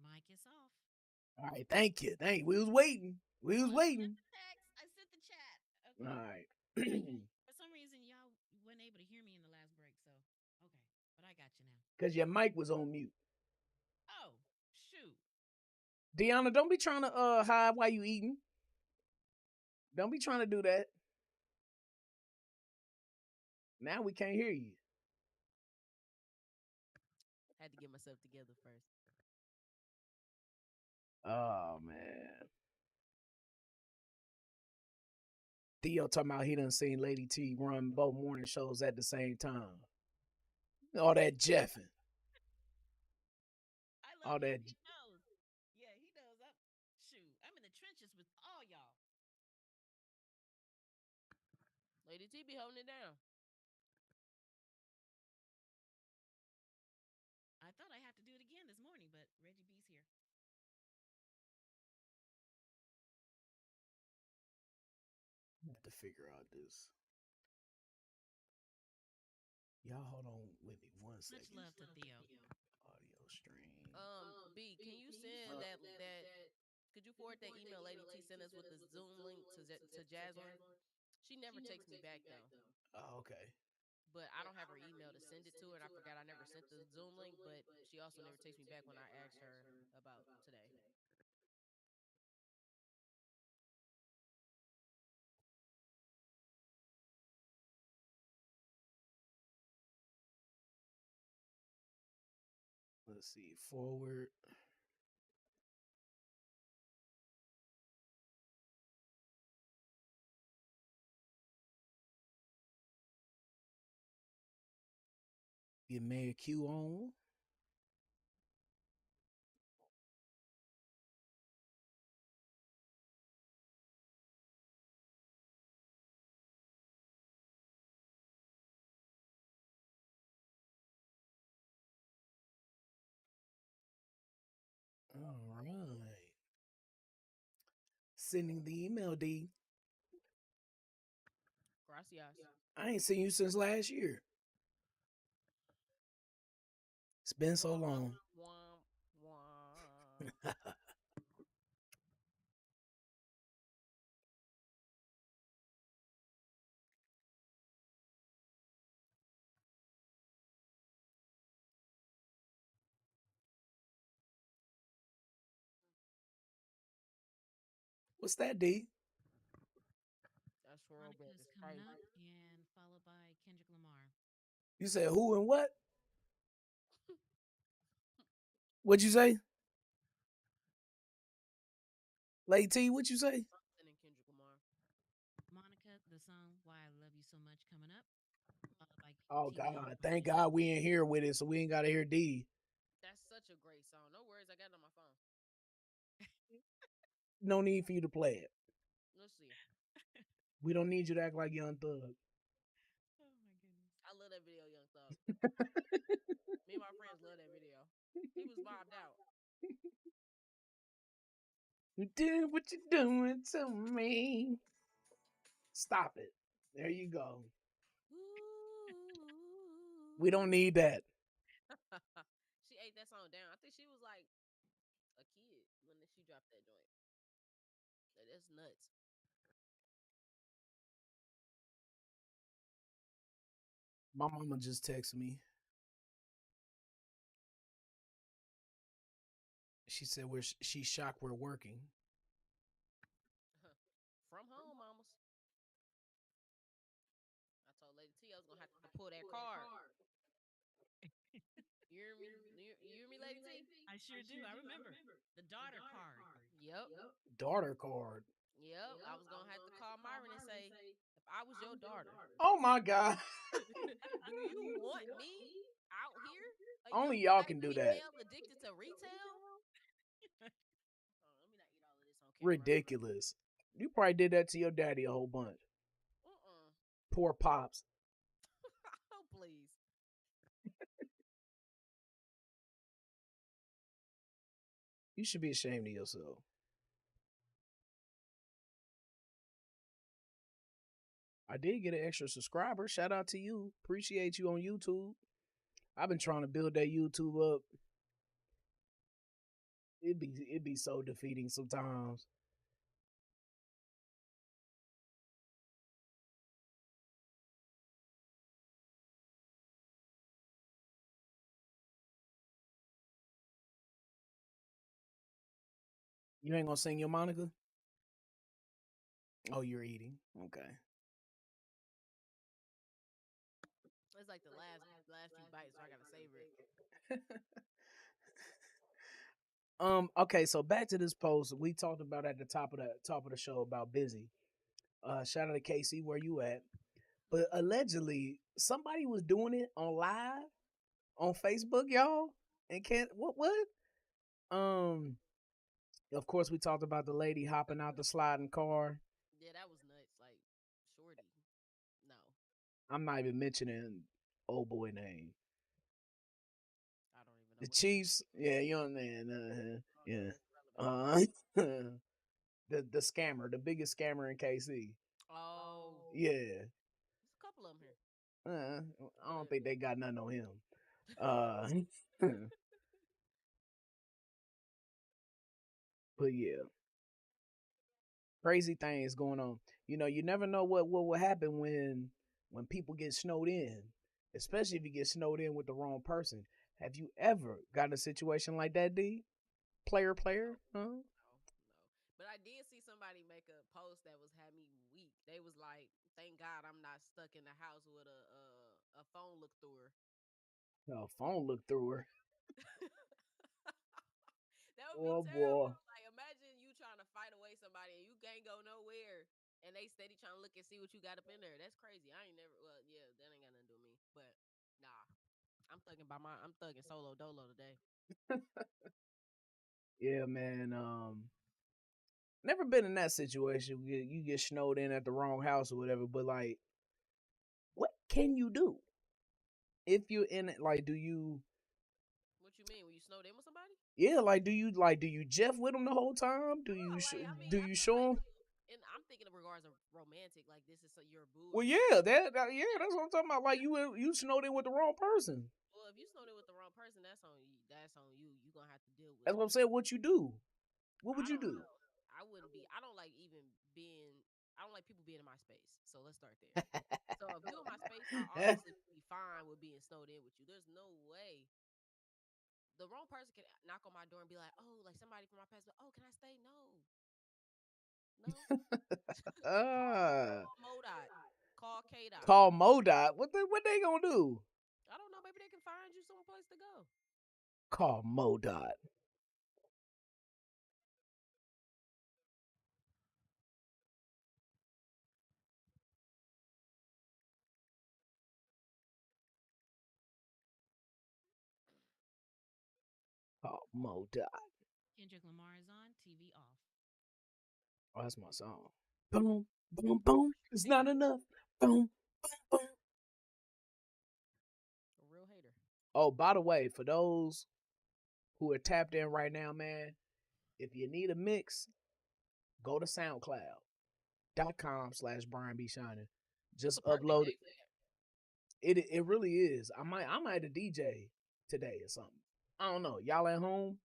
Mic is off. All right, thank you. Thank you. We was waiting. We was Oh, I sent waiting. the text. I sent the chat. All Okay. right. For some reason, y'all weren't able to hear me in the last break, so okay. But I got you now. Cause your mic was on mute. Oh, shoot. Deanna, don't be trying to hide while you eating. Don't be trying to do that. Now we can't hear you. Had to get myself together first. Oh man. Theo talking about he done seen Lady T run both morning shows at the same time. All that jeffing. I love All him. that. He knows. Yeah, he knows. I'm in the trenches with all y'all. Lady T be holding it down. I thought I had to do it again this morning, but Reggie B's here. I have to figure out this. Y'all hold on with me one Much second. love to Theo. Audio stream. B, can you send that? Could you forward that email Lady T sent us with the Zoom link to Jazz on? She never takes me back though. Oh, okay. But I don't have her email to send it to her, and I forgot I never sent the Zoom link. But she also never takes me back when I asked her about today. Let's see. Forward. Get Mayor Q on. All right. Sending the email, D. Gracias. I ain't seen you since last year. It's been so long. Womp, womp. What's that, D? That's for real, Monica's it's coming crazy. up, and followed by Kendrick Lamar. You said who and what? What'd you say? Lady T, what you say? Sending Kendrick Lamar. Monica, the song "Why I Love You So Much" coming up, followed by Oh TDE God. from Thank Shyne. God we ain't here with it, so we ain't gotta hear D. That's such a great song. No worries, I got it on my phone. No need for you to play it. Let's see. We don't need you to act like Young Thug. Oh my goodness. I love that video, Young Thug. Me and my friends love that video. He was bobbed out. You do what you doing to me. Stop it. There you go. Ooh. We don't need that. She ate that song down. I think she was like a kid when she dropped that joint. That's nuts. My mama just texted me. She said she's shocked we're working. From home, mamas. I told Lady T I was gonna have to pull that card. You hear me? You hear me, Lady T? I sure do. I remember the daughter card. Yep. Daughter card. Yep. I was gonna have to call Myron and say, if I was your daughter, Oh my God. do you want me out here? A Only young y'all black can do that. female addicted to retail? Let me not eat all of this on camera. Ridiculous. You probably did that to your daddy a whole bunch. Poor pops. Oh, please. You should be ashamed of yourself. I did get an extra subscriber. Shout out to you. Appreciate you on YouTube. I've been trying to build that YouTube up. It'd be so defeating sometimes. You ain't gonna sing your Monica? Oh, you're eating. Okay. It's like the last few bites, so I gotta savor it. Okay, so back to this post we talked about at the top of the show about busy. Shout out to Casey, where you at? But allegedly somebody was doing it on live on Facebook, y'all. And can't what? Um, of course, we talked about the lady hopping out the sliding car. Yeah, that was nuts. Like, shorty. No, I'm not even mentioning old boy name. I don't even know The what he. Chiefs, yeah, you know, man, Oh yeah, yeah. that's irrelevant. The scammer, the biggest scammer in KC. Oh, Yeah, there's a couple of them here, uh, I don't but think they got nothing on him. Uh, but yeah, crazy things going on. You know, you never know what will happen when people get snowed in, especially if you get snowed in with the wrong person. Have you ever got in a situation like that, D? Player, no, huh? no. But I did see somebody make a post that was had me weak. They was like, "Thank God I'm not stuck in the house with a phone look through her." A phone looked through her. That would be Oh terrible. boy. Like, imagine you trying to fight away somebody and you can't go nowhere, and they steady trying to look and see what you got up in there. That's crazy. I ain't never. Well, yeah, that ain't got nothing to do with me. But nah, I'm thugging solo dolo today. Yeah, man. Never been in that situation. You get snowed in at the wrong house or whatever. But like, what can you do if you're in it? Like, do you? What you mean when you snowed in with somebody? Yeah, do you Jeff with them the whole time? No, like I mean, Do I you feel like show them? and I'm thinking of regards of romantic, like this is your boo or Well, your yeah, yeah, that's what I'm talking about. Like you snowed in with the wrong person. well, if you snowed in with the wrong person, that's on you. That's on you. You gonna have to deal with That's what it. I'm saying. What you do? What I would you don't do? know. I wouldn't be. I don't like even being. I don't like people being in my space. So let's start there. So if you in my space, I obviously be fine with being snowed in with you. There's no way the wrong person can knock on my door and be like, "Oh, like somebody from my past." But, oh, can I stay? No, no. uh, Call Modot. Call K Dot. call Modot. What they gonna do? I don't know. Maybe they can find you some place to go. Call Modot. Call Modot. Kendrick Lamar is on, TV off. Oh, that's my song. Boom, boom, boom. It's not Hater. enough. Boom, boom, boom. A real hater. Oh, by the way, for those who are tapped in right now, man, if you need a mix, go to SoundCloud.com/Brian B. Shining. It's a Just perfect upload it. day for that. It really is. I might DJ today or something. I don't know. Y'all at home?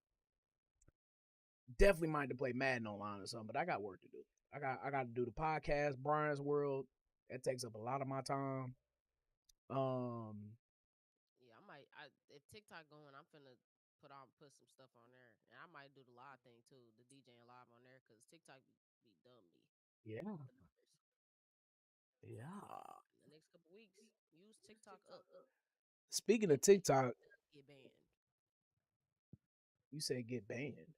Definitely might to play Madden online or something, but I got work to do. I got to do the podcast, Brian's World. That takes up a lot of my time. Um, Yeah, I might. If TikTok going, I'm finna put some stuff on there, and I might do the live thing too, the DJing live on there, cause TikTok be dumb me. yeah, The numbers. yeah. In the next couple weeks, use TikTok up. Speaking of Get TikTok, get banned. you said get banned.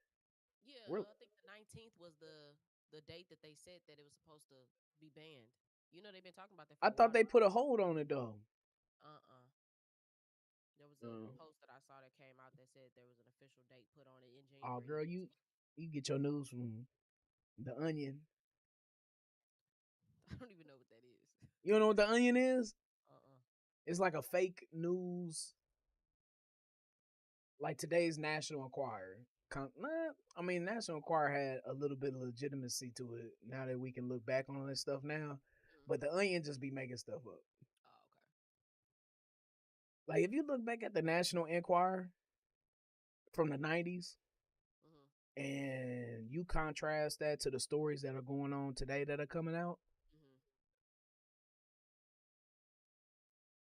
Yeah, Really? I think the 19th was the date that they said that it was supposed to be banned. You know they've been talking about that I for a thought while. they put a hold on it though. Uh-uh. There was a Uh, post that I saw that came out that said there was an official date put on it in oh, January girl, next you get your news from the Onion. I don't even know what that is. You don't know what the Onion is? Uh-uh. It's like a fake news, like today's National Enquirer. I mean, National Enquirer had a little bit of legitimacy to it. Now that we can look back on this stuff now, Mm. but the Onion just be making stuff up. Oh, okay. Like if you look back at the National Enquirer from the '90s Mhm. and you contrast that to the stories that are going on today that are coming out, Mhm.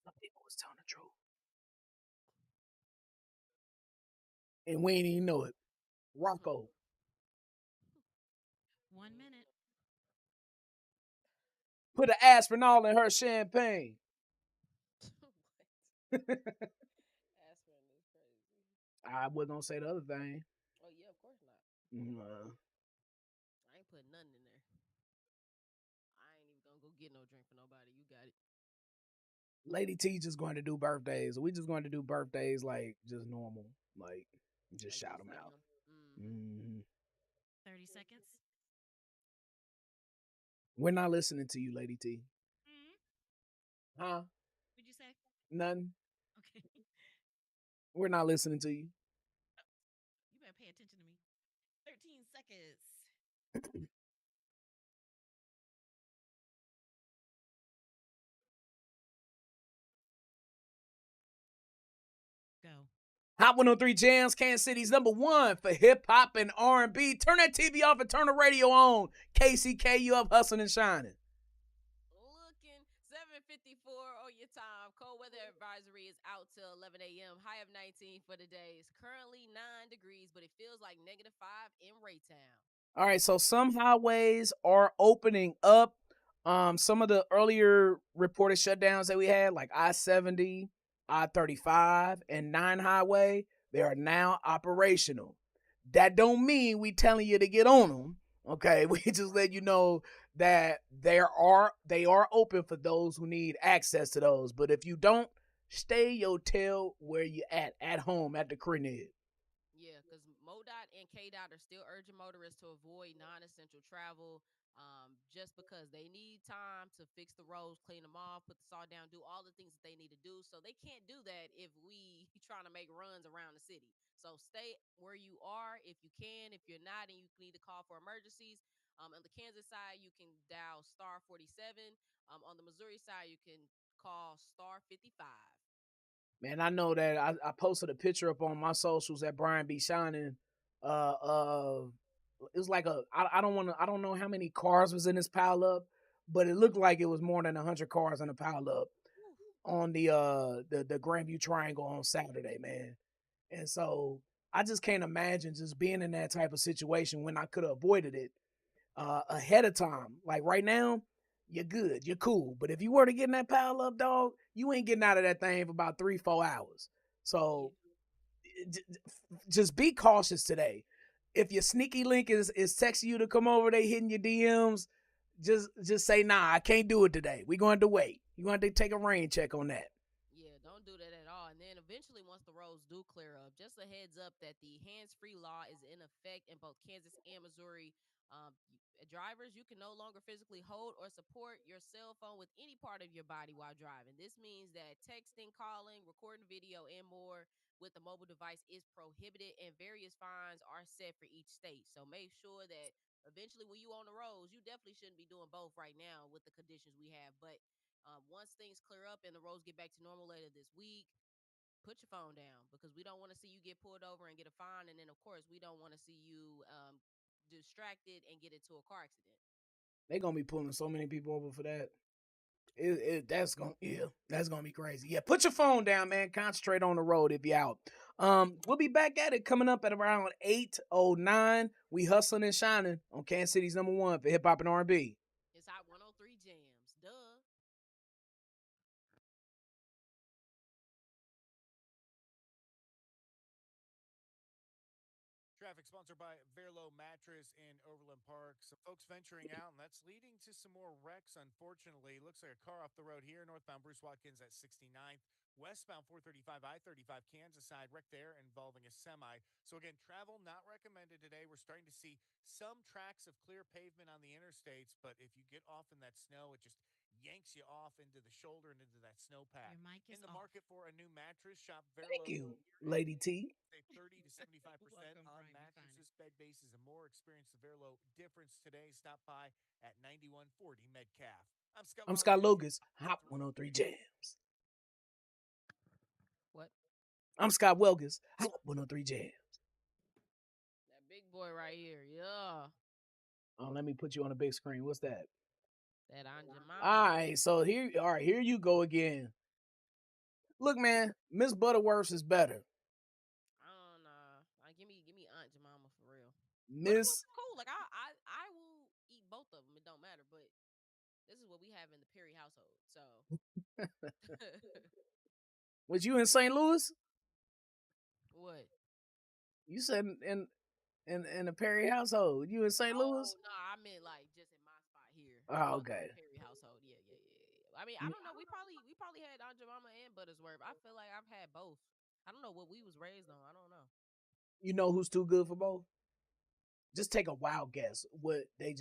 some people was telling the truth, and we ain't even know it. Rocco, 1 minute. put an aspirinol in her champagne. What? Aspirin is crazy. I wasn't gonna say the other thing. Oh yeah, of course not. Uh, I ain't putting nothing in there. I ain't even gonna go get no drink for nobody. You got it. Lady T just going to do birthdays. We just going to do birthdays like just normal, like just Like shout just them out. random. Mm-hmm. Hmm. 30 seconds. We're not listening to you, Lady T. Mm. Huh? What'd you say? None. Okay. We're not listening to you. You better pay attention to me. 13 seconds. Go. Hot 103 Jams, Kansas City's #1 for hip hop and R&B. Turn that TV off and turn the radio on. KCK, you up hustling and shining. Looking 7:54 on your time. Cold weather advisory is out till 11 a.m. High of 19 for the day. It's currently 9 degrees, but it feels like -5 in Raytown. All right, so some highways are opening up. Some of the earlier reported shutdowns that we had, like I-70, I-35, and 9 Highway, they are now operational. That don't mean we telling you to get on them. Okay, we just let you know that they are open for those who need access to those. But if you don't, stay your tail where you at home at the crib. Yeah, because MoDOT and KDOT are still urging motorists to avoid non-essential travel, just because they need time to fix the roads, clean them off, put the salt down, do all the things that they need to do. So they can't do that if we trying to make runs around the city. So stay where you are if you can. If you're not and you need to call for emergencies, on the Kansas side, you can dial star 47. On the Missouri side, you can call star 55. Man, I know that I posted a picture up on my socials that Brian be shining. Uh, uh, it was like I don't want to, I don't know how many cars was in this pile up, but it looked like it was more than 100 cars in the pile up Whew. on the Grandview Triangle on Saturday, man. And so I just can't imagine just being in that type of situation when I could have avoided it ahead of time. Like right now, you're good, you're cool. But if you were to get in that pile up, dog, you ain't getting out of that thing for about 3-4 hours. Yeah. So just be cautious today. If your sneaky link is texting you to come over, they hitting your DMs. Just say nah, I can't do it today. We're going to wait. You're going to take a rain check on that. Yeah, don't do that at all. And then eventually, once the roads do clear up, just a heads up that the hands-free law is in effect in both Kansas and Missouri. Drivers, you can no longer physically hold or support your cell phone with any part of your body while driving. This means that texting, calling, recording video, and more with a mobile device is prohibited, and various fines are set for each state. So make sure that eventually, when you on the roads, you definitely shouldn't be doing both right now with the conditions we have. But once things clear up and the roads get back to normal later this week, put your phone down because we don't want to see you get pulled over and get a fine. And then, of course, we don't want to see you distracted and get into a car accident. They gonna be pulling so many people over for that. That's gonna be crazy. Yeah, put your phone down, man. Concentrate on the road if you out. We'll be back at it coming up at around 8:09. We hustling and shining on Kansas City's #1 for hip hop and R&B. It's Hot 103 Jams. Duh. Traffic sponsored by Verlo Mattress in Overland Park. Some folks venturing out, and that's leading to some more wrecks, unfortunately. Looks like a car off the road here, northbound Bruce Watkins at 69th. Westbound 435, I-35 Kansas side, wreck there involving a semi. So again, travel not recommended today. We're starting to see some tracks of clear pavement on the interstates, but if you get off in that snow, it just yanks you off into the shoulder and into that snowpack. Your mic is In the off. market for a new mattress, shop Thank Verlo. you, Lady T. Save 30 to 75% Welcome, on Brian. Be fine. mattresses, bed bases, and more. Experience the Verlo difference today. Stop by at 9140 Metcalf. I'm Scott I'm Scott Williams. Logus, Hot 103 Jams. What? I'm Scott Wilgus, Hot 103 Jams. That big boy right here. Yeah. Oh, let me put you on a big screen. What's that? That Aunt All Jemima. right, so here you go again. Look, man, Miss Butterworth is better. I don't know. Give me Aunt Jemima for real. Butterworth Miss, is cool. Like I will eat both of them. It don't matter. But this is what we have in the Perry household. So was you in St. Louis? what? You said in the Perry household. You in St. Louis? Oh no, I meant like just in my spot here. Oh, The okay. Perry household. Yeah. I mean, I don't know. We probably probably had Aunt Jemima and Buttersworth. I feel like I've had both. I don't know what we was raised on. I don't know. You know who's too good for both? Just take a wild guess. What they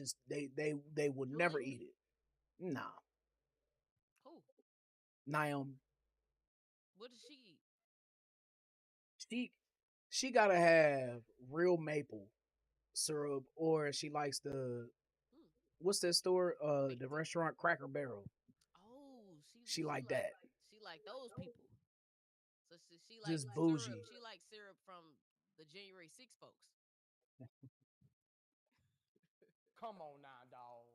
would never Julie? eat it. Nah, Who? Naomi. What does she eat? She she gotta have real maple syrup, or she likes the Hmm. what's that store? Make The the restaurant Cracker Barrel. oh, She she like like that. she like those people. So she like Just syrup. bougie. She like syrup from the January 6th folks. Come on now, dog.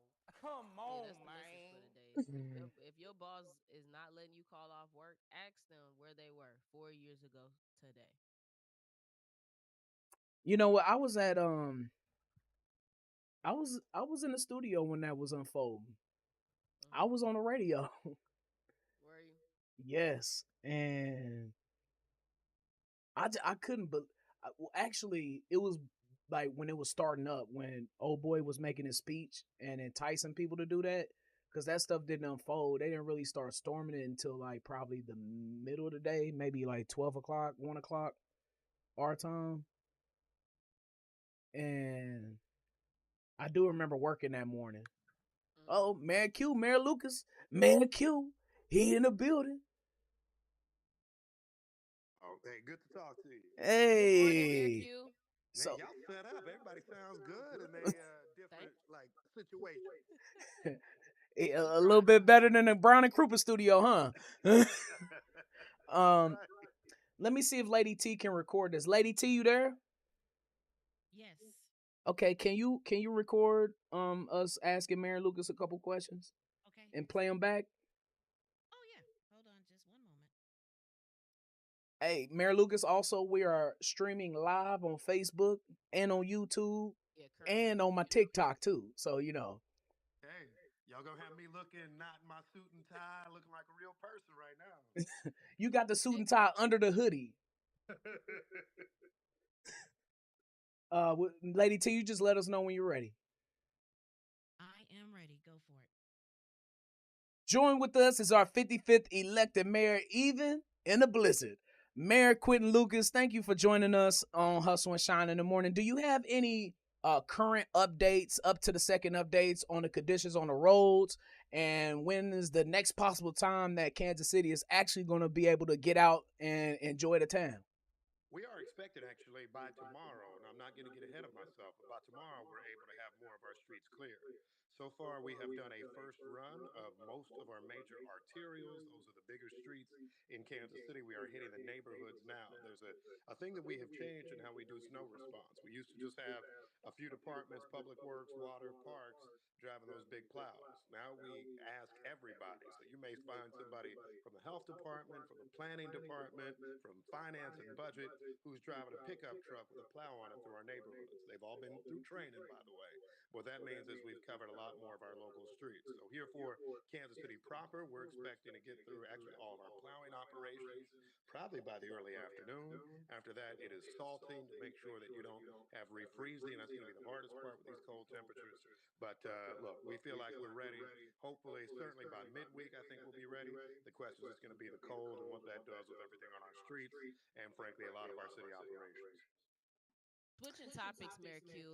Come Yeah, on, that's the message for man. today. If your boss is not letting you call off work, ask them where they were 4 years ago today. You know what? I was in the studio when that was unfolding. I Hmm. was on the radio. Where are you? Yes, and I couldn't but well, actually it was like when it was starting up when old boy was making his speech and enticing people to do that because that stuff didn't unfold. They didn't really start storming it until like probably the middle of the day, maybe like 12 o'clock, 1 o'clock our time. And I do remember working that morning. Hmm. Oh, Mayor Q, Mayor Lucas, Mayor Q, he in the building. Oh, hey, good to talk to you. Good morning, Mayor Hey, Q. Man, so y'all set up. Everybody sounds good in a Thank different like situation. a little Right. bit better than the Brown and Krupa studio, huh? That's um, right. let me see if Lady T can record this. Lady T, you there? Yes. Okay, can you record us asking Mary Lucas a couple questions Okay. and play them back? Oh yeah. Hold on just one moment. Hey, Mary Lucas, also we are streaming live on Facebook and on YouTube Yeah, currently. and on my TikTok too. So you know, Hey, y'all gonna have me looking not in my suit and tie, looking like a real person right now. you got the suit Hey, and tie under the hoodie. Lady T, you just let us know when you're ready. I am ready. Go for it. Join with us is our 55th elected mayor, even in a blizzard. Mayor Quentin Lucas, thank you for joining us on Hustle and Shine in the morning. Do you have any current updates, up to the second updates on the conditions on the roads? And when is the next possible time that Kansas City is actually going to be able to get out and enjoy the town? We are expected actually by tomorrow, and I'm not going to get ahead of myself, but by tomorrow we're able to have more of our streets cleared. So far, we have done a first run of most of our major arterials. Those are the bigger streets in Kansas City. We are hitting the neighborhoods now. There's a thing that we have changed in how we do snow response. We used to just have a few departments, public works, water, parks, driving those big plows. Now we ask everybody. So you may find somebody from the health department, from the planning department, from finance and budget who's driving a pickup truck with a plow on it through our neighborhoods. They've all been through training, by the way. What that means is we've covered a lot more of our local streets. So here for Kansas City proper, we're expecting to get through actually all of our plowing operations probably by the early afternoon. After that, it is salting to make sure that you don't have refreezing. That's going to be the hardest part with these cold temperatures. But look, we feel like we're ready. Hopefully, certainly by midweek, I think we'll be ready. The question is just going to be the cold and what that does with everything on our streets and, frankly, a lot of our city operations. Switching topics, Mayor Q.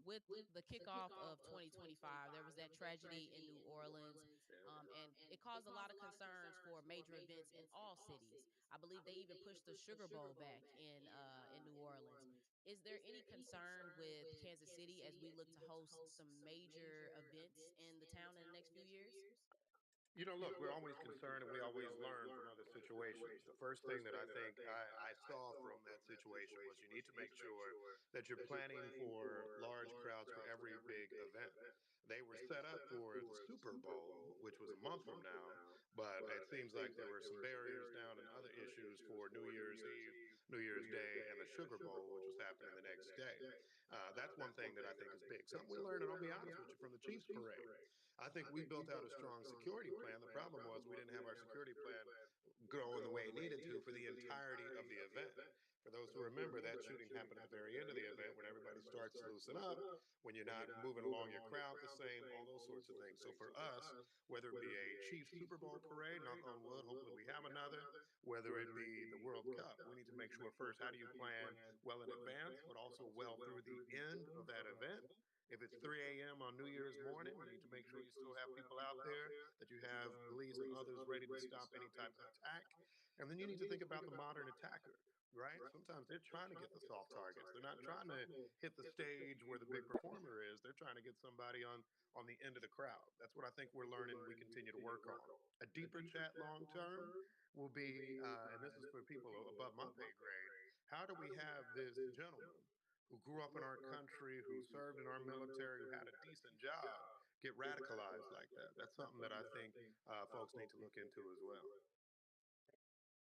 With the kickoff of 2025, there was that tragedy in New Orleans, Yeah. and it caused a lot of concerns for major events in all cities. I believe they even pushed the Sugar Bowl back in New Orleans. Is there any concern with Kansas City as we look to host some major events in the town in the next few years? You know, look, we're always concerned and we always learn from other situations. The first thing that I think I saw from that situation was you need to make sure that you're planning for large crowds for every big event. They were set up for the Super Bowl, which was a month from now, but it seems like there were some barriers down and other issues for New Year's Eve, New Year's Day, and the Sugar Bowl, which was happening the next day. That's one thing that I think is big. Something we learned, and I'll be honest with you, from the Chiefs parade. I think we built out a strong security plan. The problem was we didn't have our security plan going the way it needed to for the entirety of the event. For those who remember, that shooting happened at the very end of the event when everybody starts to loosen up, when you're not moving along your crowd the same, all those sorts of things. So for us, whether it be a Chiefs Super Bowl parade, knock on wood, hopefully we have another, whether it be the World Cup, we need to make sure first, how do you plan well in advance, but also well through the end of that event? If it's 3 a.m. on New Year's morning, you need to make sure you still have people out there, that you have police and others ready to stop any type of attack. And then you need to think about the modern attacker, right? Sometimes they're trying to get the soft targets. They're not trying to hit the stage where the big performer is. They're trying to get somebody on the end of the crowd. That's what I think we're learning. We continue to work on. A deeper chat long term will be, and this is for people above my pay grade. How do we have this gentleman who grew up in our country, who served in our military, who had a decent job, get radicalized like that? That's something that I think folks need to look into as well.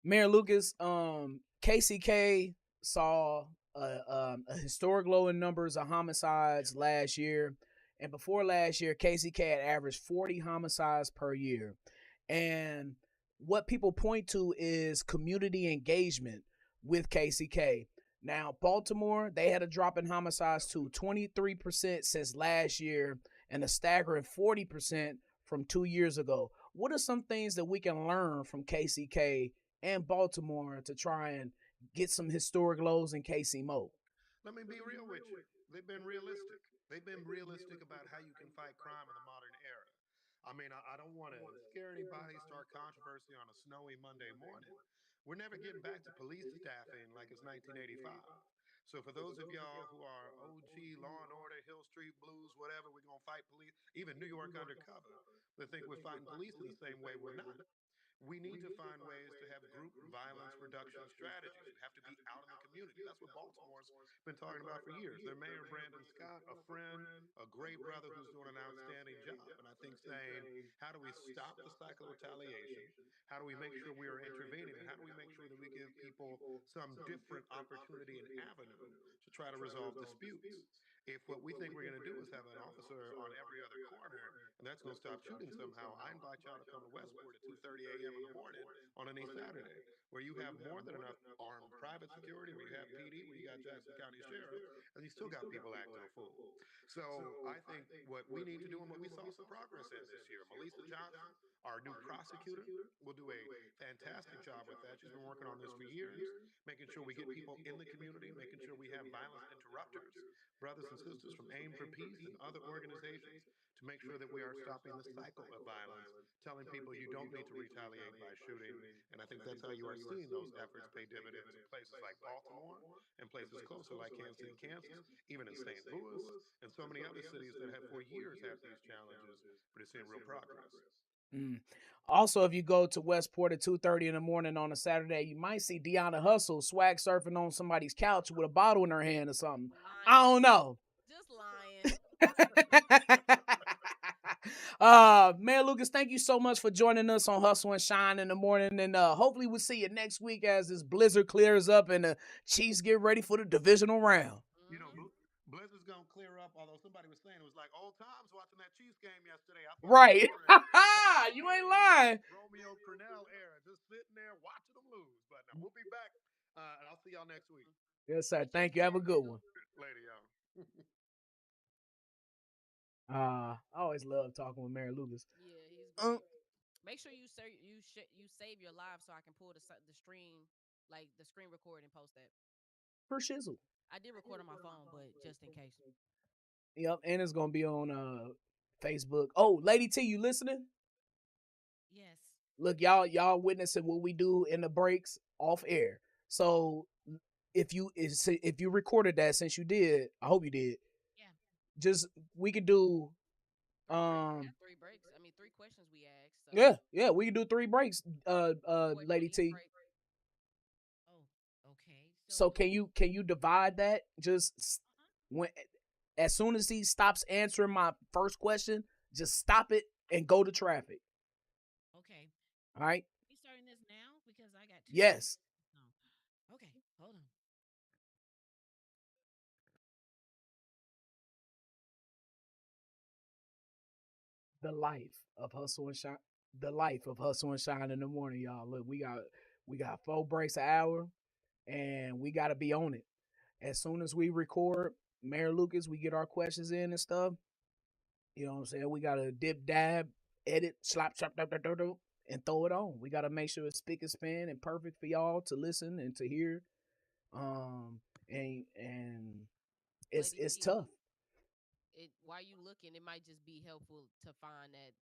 Mayor Lucas, KCK saw a historic low in numbers of homicides last year. And before last year, KCK had averaged 40 homicides per year. And what people point to is community engagement with KCK. Now, Baltimore, they had a drop in homicides to 23% since last year and a staggering 40% from 2 years ago. What are some things that we can learn from KCK and Baltimore to try and get some historic lows in KC Mo? Let me be real with you. They've been realistic. They've been realistic about how you can fight crime in the modern era. I mean, I don't want to scare anybody, start controversy on a snowy Monday morning. We're never getting back to police staffing like it's 1985. So for those of y'all who are OG Law and Order, Hill Street Blues, whatever, we're gonna fight police, even New York Undercover, they think we're fighting police in the same way. We're not. We need to find ways to have group violence reduction strategies. You have to be out in the community. That's what Baltimore's been talking about for years. Their mayor, Brandon Scott, a friend, a great brother who's doing an outstanding job. And I think saying, how do we stop the cycle of retaliation? How do we make sure we are intervening? And how do we make sure that we give people some different opportunity and avenue to try to resolve disputes? If what we think we're going to do is have an officer on every other corner and that's going to stop shooting somehow, I invite y'all to come to Westport at 2:30 a.m. in the morning on any Saturday, where you have more than enough armed private security, where you have PD, where you got Jackson County Sheriff, and you still got people acting a fool. So I think what we need to do and what we saw some progress in this year, Melissa Johnson, our new prosecutor, will do a fantastic job with that. She's been working on this for years, making sure we get people in the community, making sure we have violence interrupters, brothers and sisters from Aim for Peace and other organizations, to make sure that we are stopping the cycle of violence, telling people you don't need to retaliate by shooting. And I think that's how you are seeing those efforts pay dividends in places like Baltimore and places closer like Kansas City, Kansas, even in St. Louis, and so many other cities that have for years had these challenges, but it's seeing real progress. Mm. Also, if you go to Westport at 2:30 in the morning on a Saturday, you might see Deanna Hustle swag surfing on somebody's couch with a bottle in her hand or something. I Lying. don't know. Just lying. Man, Lucas, thank you so much for joining us on Hustle and Shine in the morning. And hopefully we'll see you next week as this blizzard clears up and the Chiefs get ready for the divisional round. You know, Hmm. Blizzard's gonna clear up. Although somebody was saying it was like old times watching that Chiefs game yesterday. I thought we Right. were in You ain't Romeo lying. Romeo Cornell era, just sitting there watching them lose. But now we'll be back, and I'll see y'all next week. Yes, sir. Take Thank you. Have a care. good one. Later, y'all. I always love talking with Mary Lucas. Yeah, he's Um, great. Make sure you save your live so I can pull the stream, like the screen record and post that. for shizzle. I did record on my phone, but just in case. Yep, and it's gonna be on Facebook. Oh, Lady T, you listening? Yes. Look, y'all witnessing what we do in the breaks off air. So if you recorded that, since you did, I hope you did. Yeah. Just we could do Three breaks. We got um three breaks. I mean, three questions we asked. So yeah, we can do 3 breaks. question on Lady each T. break. Oh, okay. So So, can you divide that? Just when as soon as he stops answering my first question, just stop it and go to traffic. okay. All right? We starting this now because I got two questions. Yes. No. Okay. Hold on. The life of hustle and shine. The life of hustle and shine in the morning, y'all. Look, we got 4 breaks an hour, and we got to be on it. As soon as we record, Mayor Lucas, we get our questions in and stuff. You know what I'm saying? We got to dip, dab, edit, slap, slap, slap, slap, slap, slap, and throw it on. We got to make sure it's spick and span and perfect for y'all to listen and to hear. And Lady it's T, tough. while you looking, it might just be helpful to find that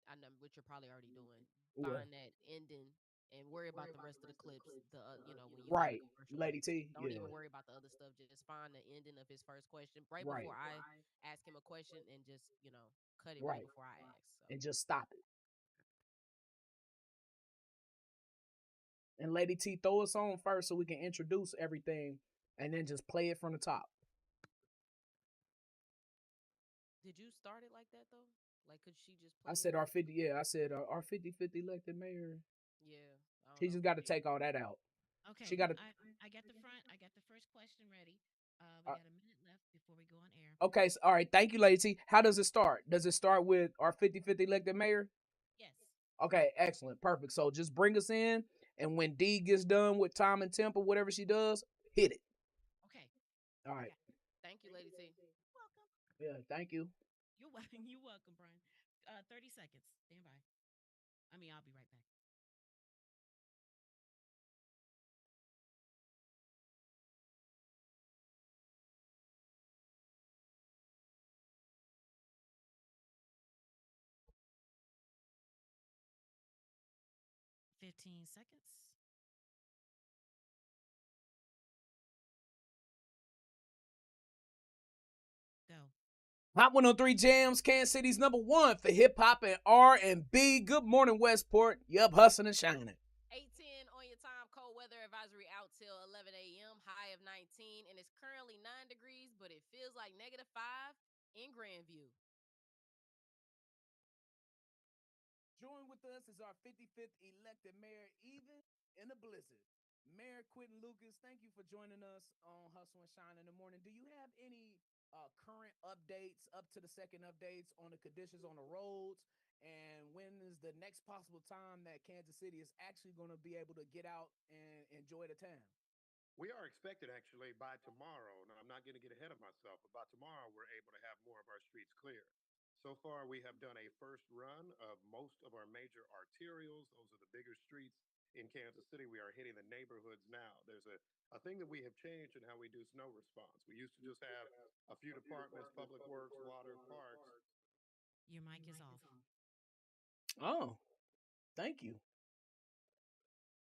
I know what you're probably already doing. Well, Find that ending and worry about the rest of the clips. When you go to right, commercial Lady breaks, T. don't Yeah, even worry about the other stuff. Just find the ending of his first question right right, before I ask him a question, and just cut it right right, before I ask. So and just stop it. And Lady T, throw us on first so we can introduce everything, and then just play it from the top. did you start it like that though? Like, could she just I play it? said our 50. Yeah, I said our 50-50 elected mayor. Yeah, I don't She know. just got to take all that out. She Okay, got to. I got the front. I got the first question ready. We Uh, got a minute left before we go on air. okay, so, all right. Thank you, Lady T. How does it start? Does it start with our 50-50 elected mayor? Yes. Okay, excellent, perfect. So just bring us in, and when D gets done with time and tempo, whatever she does, hit it. Okay. All I right. got. Thank you, Lady T. Welcome. Yeah. Thank you. You're welcome. You welcome, Brian. 30 seconds. Stand by. I mean, I'll be right back. 15 seconds. Go. Hot 103 Jams, Kansas City's number one for hip hop and R&B. Good morning, Westport. Yup, hustling and shining. 8:10 on your time. Cold weather advisory out till 11 a.m. High of 19, and it's currently 9 degrees, but it feels like -5 in Grandview. Join with us as our 55th elected mayor, even in a blizzard. Mayor Quentin Lucas, thank you for joining us on Hustle and Shine in the morning. Do you have any current updates, up to the second updates on the conditions on the roads? And when is the next possible time that Kansas City is actually going to be able to get out and enjoy the town? We are expected actually by tomorrow. Now, I'm not going to get ahead of myself, but by tomorrow, we're able to have more of our streets clear. So far, we have done a first run of most of our major arterials. Those are the bigger streets in Kansas City. We are hitting the neighborhoods now. There's a thing that we have changed in how we do snow response. We used to just have a few departments, public works, water, parks, Your mic is off. Oh, thank you.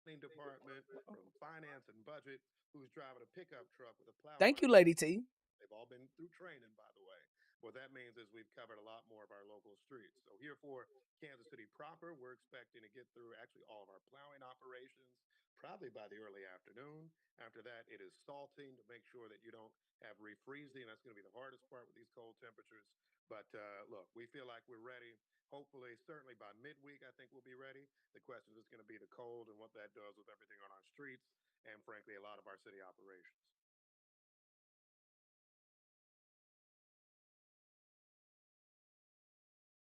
department from finance and budget who's driving a pickup truck with a plow Thank you, behind. Lady T. They've all been through training, by the way. What that means is we've covered a lot more of our local streets. So here for Kansas City proper, we're expecting to get through actually all of our plowing operations probably by the early afternoon. After that, it is salting to make sure that you don't have refreezing. That's going to be the hardest part with these cold temperatures. But look, we feel like we're ready. Hopefully, certainly by midweek, I think we'll be ready. The question is going to be the cold and what that does with everything on our streets and, frankly, a lot of our city operations.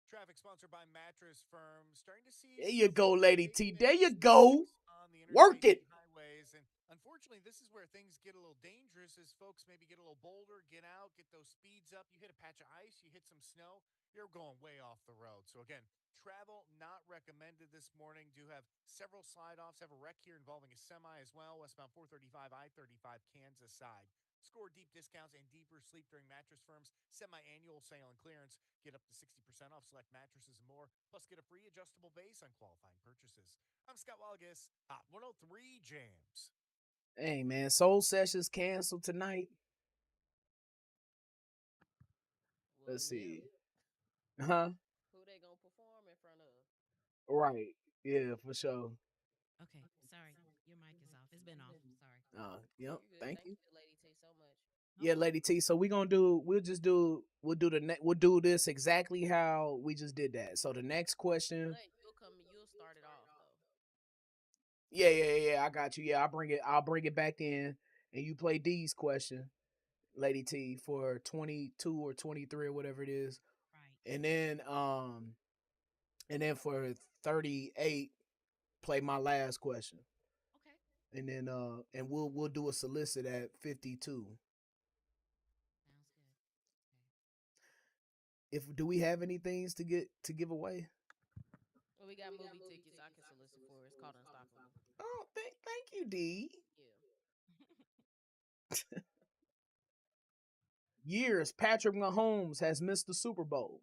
Traffic sponsored by Mattress Firm. Starting to see There some you of go, those Lady T. There you go. maintenance on the Work interstates it. and highways. And unfortunately, this is where things get a little dangerous as folks maybe get a little bolder, get out, get those speeds up. You hit a patch of ice, you hit some snow, you're going way off the road. So again, travel not recommended this morning. Do have several slide offs. Have a wreck here involving a semi as well. Westbound 435, I-35, Kansas side. Score deep discounts and deeper sleep during Mattress Firm's semi-annual sale and clearance. Get up to 60% off select mattresses and more. Plus, get a free adjustable base on qualifying purchases. I'm Scott Walgus, Hot 103 Jams. Hey, man, Soul Sessions canceled tonight. Well, Let's yeah. see. Huh? Who they gonna perform in front of? Right. Yeah, for sure. Okay. Sorry. Your mic is off. It's been off. Sorry. Yep. You good? Thank Thank you. you, Lady T, so much. No Yeah, problem. Lady T. So we'll do this exactly how we just did that. So the next question. But you'll start it off though. Yeah. I got you. Yeah, I'll bring it back in, and you play D's question, Lady T, for 22 or 23 or whatever it is, Right. and then for 38, play my last question. Okay. and then and we'll do a solicit at 52. Sounds good. If do we have any things to give away? Well, we got movie tickets I can solicit for. It's called Unstoppable. Oh, thank you, D. Yeah. Years Patrick Mahomes has missed the Super Bowl.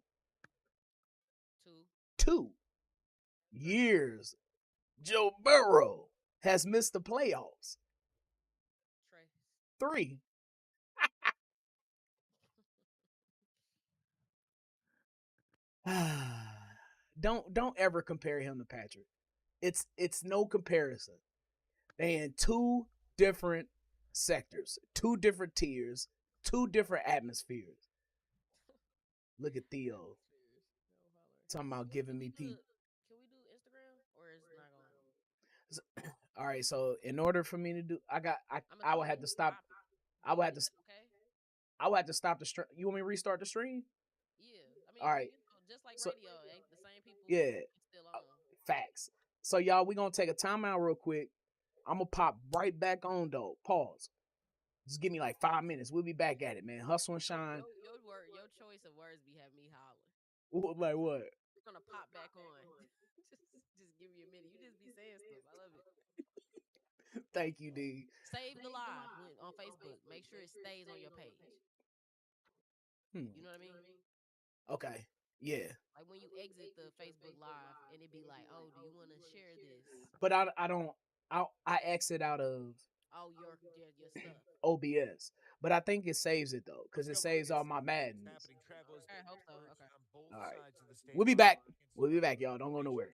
2. 2 years Joe Burrow has missed the playoffs. Trey. 3 don't ever compare him to Patrick. It's no comparison. They in two different sectors, two different tiers, two different atmospheres. Look at Theo Cheers. No holler. talking about giving me P. Can we do Instagram or is it not going? All right, so in order for me to do, I'm gonna I throw would it have in to the stop. top. I would have to. Okay. I would have to stop the stream. You want me to restart the stream? Yeah. I All mean, right. just like So radio, ain't the same people yeah, still on. facts. So y'all, we gonna take a timeout real quick. I'm gonna pop right back on though. Pause. Just give me like 5 minutes. We'll be back at it, man. Hustle and shine. Your choice of words be having me hollering. Like what? It's gonna pop back on. just give me a minute. You just be saying stuff. I love it. Thank you, D. Save the live on Facebook. Make sure it stays on your page. You know what I mean? Okay. Yeah. Like when you exit the Facebook live and it be like, oh, do you want to share this? But I don't. I exit out of Oh, your stuff. OBS, but I think it saves it though, because it saves all my Maddens. Happening. Travel is I hope so. encouraged Okay. on both All right. sides of the state We'll be line. back. We'll be back, y'all. Don't go nowhere.